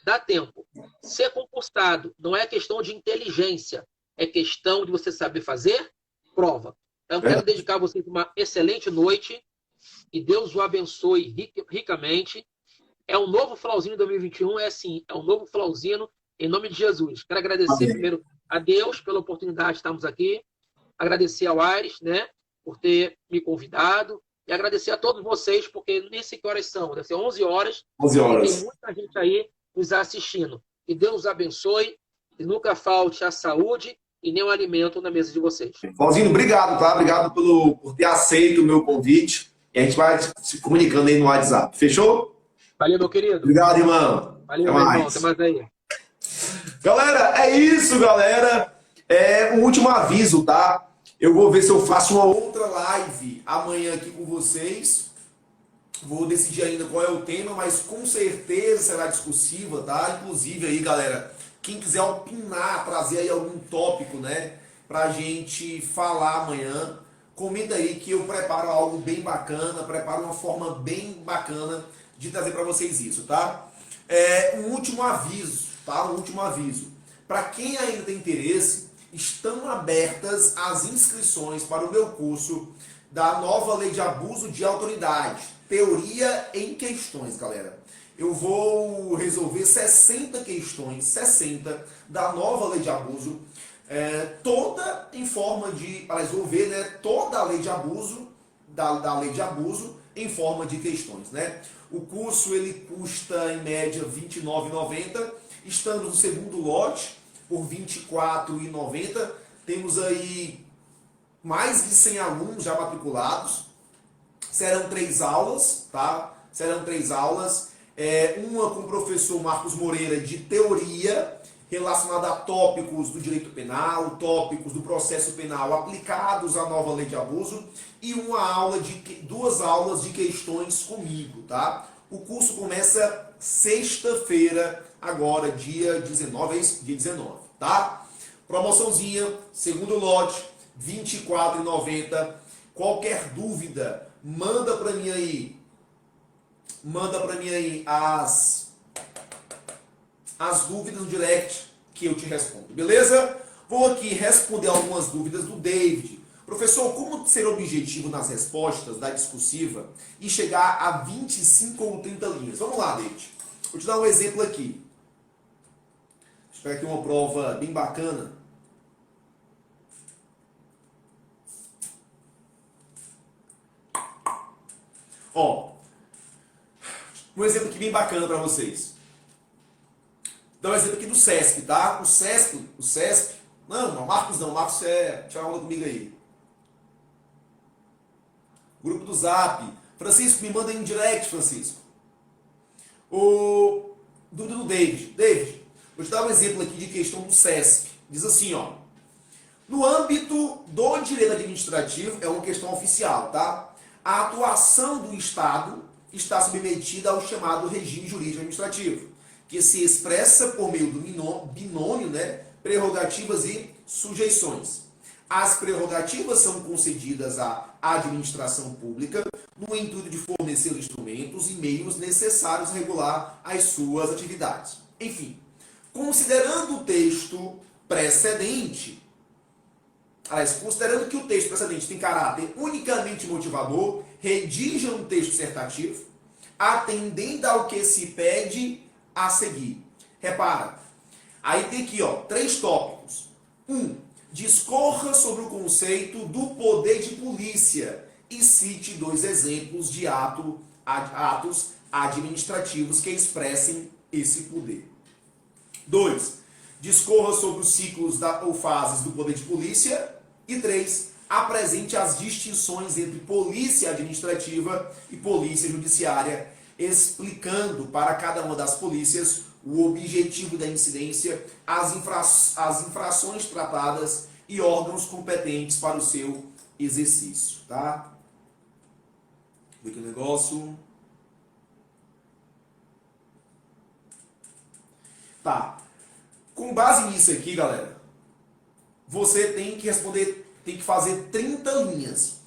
dá tempo. Ser concursado não é questão de inteligência, é questão de você saber fazer prova. Então, quero dedicar a vocês uma excelente noite e Deus o abençoe ricamente. É um novo Flauzino 2021, é assim, é um novo Flauzino em nome de Jesus. Quero agradecer primeiro a Deus pela oportunidade de estarmos aqui, agradecer ao Aires, né, por ter me convidado, e agradecer a todos vocês, porque nem sei que horas são, deve ser 11 horas, 11 e horas. tem muita gente aí nos assistindo. Que Deus os abençoe, e nunca falte a saúde e nem o alimento na mesa de vocês. Flauzinho, obrigado, tá? Obrigado por ter aceito o meu convite. E a gente vai se comunicando aí no WhatsApp. Fechou? Valeu, meu querido. Obrigado, irmão. Valeu, Até meu mais. irmão. Até mais aí. Galera, é isso, galera. Um último aviso, tá? Eu vou ver se eu faço uma outra live amanhã aqui com vocês. Vou decidir ainda qual é o tema, mas com certeza será discursiva, tá? Inclusive aí, galera, quem quiser opinar, trazer aí algum tópico, né, pra gente falar amanhã, comenta aí que eu preparo algo bem bacana, preparo uma forma bem bacana de trazer para vocês isso, tá? Um último aviso, tá? Um último aviso. Para quem ainda tem interesse, estão abertas as inscrições para o meu curso da nova lei de abuso de autoridade, teoria em questões, galera. Eu vou resolver 60 questões, 60 da nova lei de abuso, toda em forma de, para resolver, né, toda a lei de abuso, da lei de abuso em forma de questões, né? O curso ele custa em média R$ 29,90, estamos no segundo lote por R$ 24,90. Temos aí mais de 100 alunos já matriculados. Serão 3 aulas, tá? Serão 3 aulas. Uma com o professor Marcos Moreira de teoria, relacionada a tópicos do direito penal, tópicos do processo penal aplicados à nova lei de abuso, e duas aulas de questões comigo, tá? O curso começa sexta-feira, agora, dia 19, dia 19, tá? Promoçãozinha, segundo lote, R$ 24,90. Qualquer dúvida, manda para mim aí as dúvidas no direct que eu te respondo, beleza? Vou aqui responder algumas dúvidas do David. Professor, como ser objetivo nas respostas da discursiva e chegar a 25 ou 30 linhas? Vamos lá, David. Vou te dar um exemplo aqui. Espero aqui uma prova bem bacana. Ó, um exemplo aqui bem bacana para vocês. Dá um exemplo aqui do SESP, tá? O SESP, não, Marcos não, Marcos tira onda comigo aí. Grupo do Zap. Francisco, me manda aí um direct, Francisco. O dúvida do David. David, vou te dar um exemplo aqui de questão do SESP. Diz assim, ó. No âmbito do direito administrativo, é uma questão oficial, tá? A atuação do Estado está submetida ao chamado regime jurídico administrativo, que se expressa por meio do binômio, né, prerrogativas e sujeições. As prerrogativas são concedidas à administração pública no intuito de fornecer os instrumentos e meios necessários a regular as suas atividades. Enfim, Considerando o texto precedente, considerando que o texto precedente tem caráter unicamente motivador, redija um texto dissertativo, atendendo ao que se pede a seguir. Repara, aí tem aqui, 3 tópicos. 1. Discorra sobre o conceito do poder de polícia e cite 2 exemplos de atos administrativos que expressem esse poder. 2. Discorra sobre os ciclos ou fases do poder de polícia. E 3. Apresente as distinções entre polícia administrativa e polícia judiciária, explicando para cada uma das polícias o objetivo da incidência, as infrações tratadas e órgãos competentes para o seu exercício. Tá? Vê que o negócio... Tá. Com base nisso aqui, galera, você tem que responder, tem que fazer 30 linhas.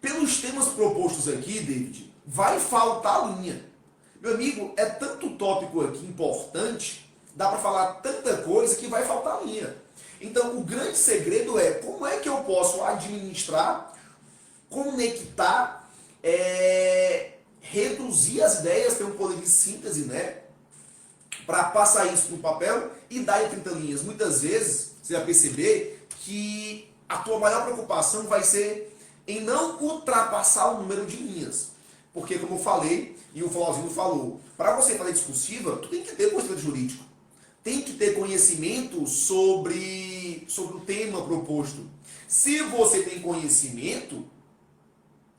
Pelos temas propostos aqui, David, vai faltar linha. Meu amigo, é tanto tópico aqui importante, dá para falar tanta coisa que vai faltar linha. Então, o grande segredo é como é que eu posso administrar, conectar, reduzir as ideias, ter um poder de síntese, né? Para passar isso no papel e dar em 30 linhas. Muitas vezes, você vai perceber que a tua maior preocupação vai ser em não ultrapassar o número de linhas. Porque, como eu falei, e o Flauzino falou, para você fazer discursiva, tu tem que ter conhecimento jurídico. Tem que ter conhecimento sobre o tema proposto. Se você tem conhecimento,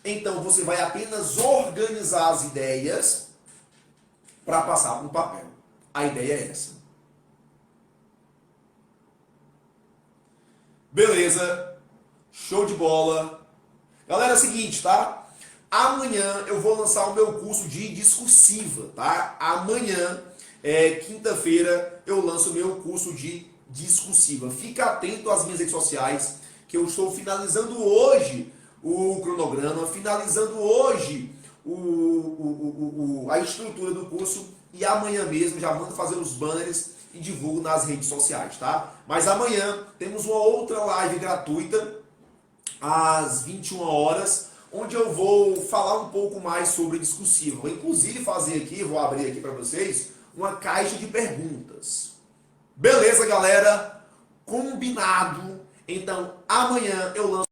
então você vai apenas organizar as ideias para passar para o papel. A ideia é essa. Beleza. Show de bola. Galera, é o seguinte, tá? Amanhã eu vou lançar o meu curso de discursiva, tá? Amanhã, quinta-feira, eu lanço o meu curso de discursiva. Fica atento às minhas redes sociais, que eu estou finalizando hoje o cronograma, finalizando hoje a estrutura do curso, e amanhã mesmo já mando fazer os banners e divulgo nas redes sociais, tá? Mas amanhã temos uma outra live gratuita às 21 horas, onde eu vou falar um pouco mais sobre discursiva. Vou inclusive fazer aqui, vou abrir aqui para vocês, uma caixa de perguntas. Beleza, galera? Combinado? Então, amanhã eu lanço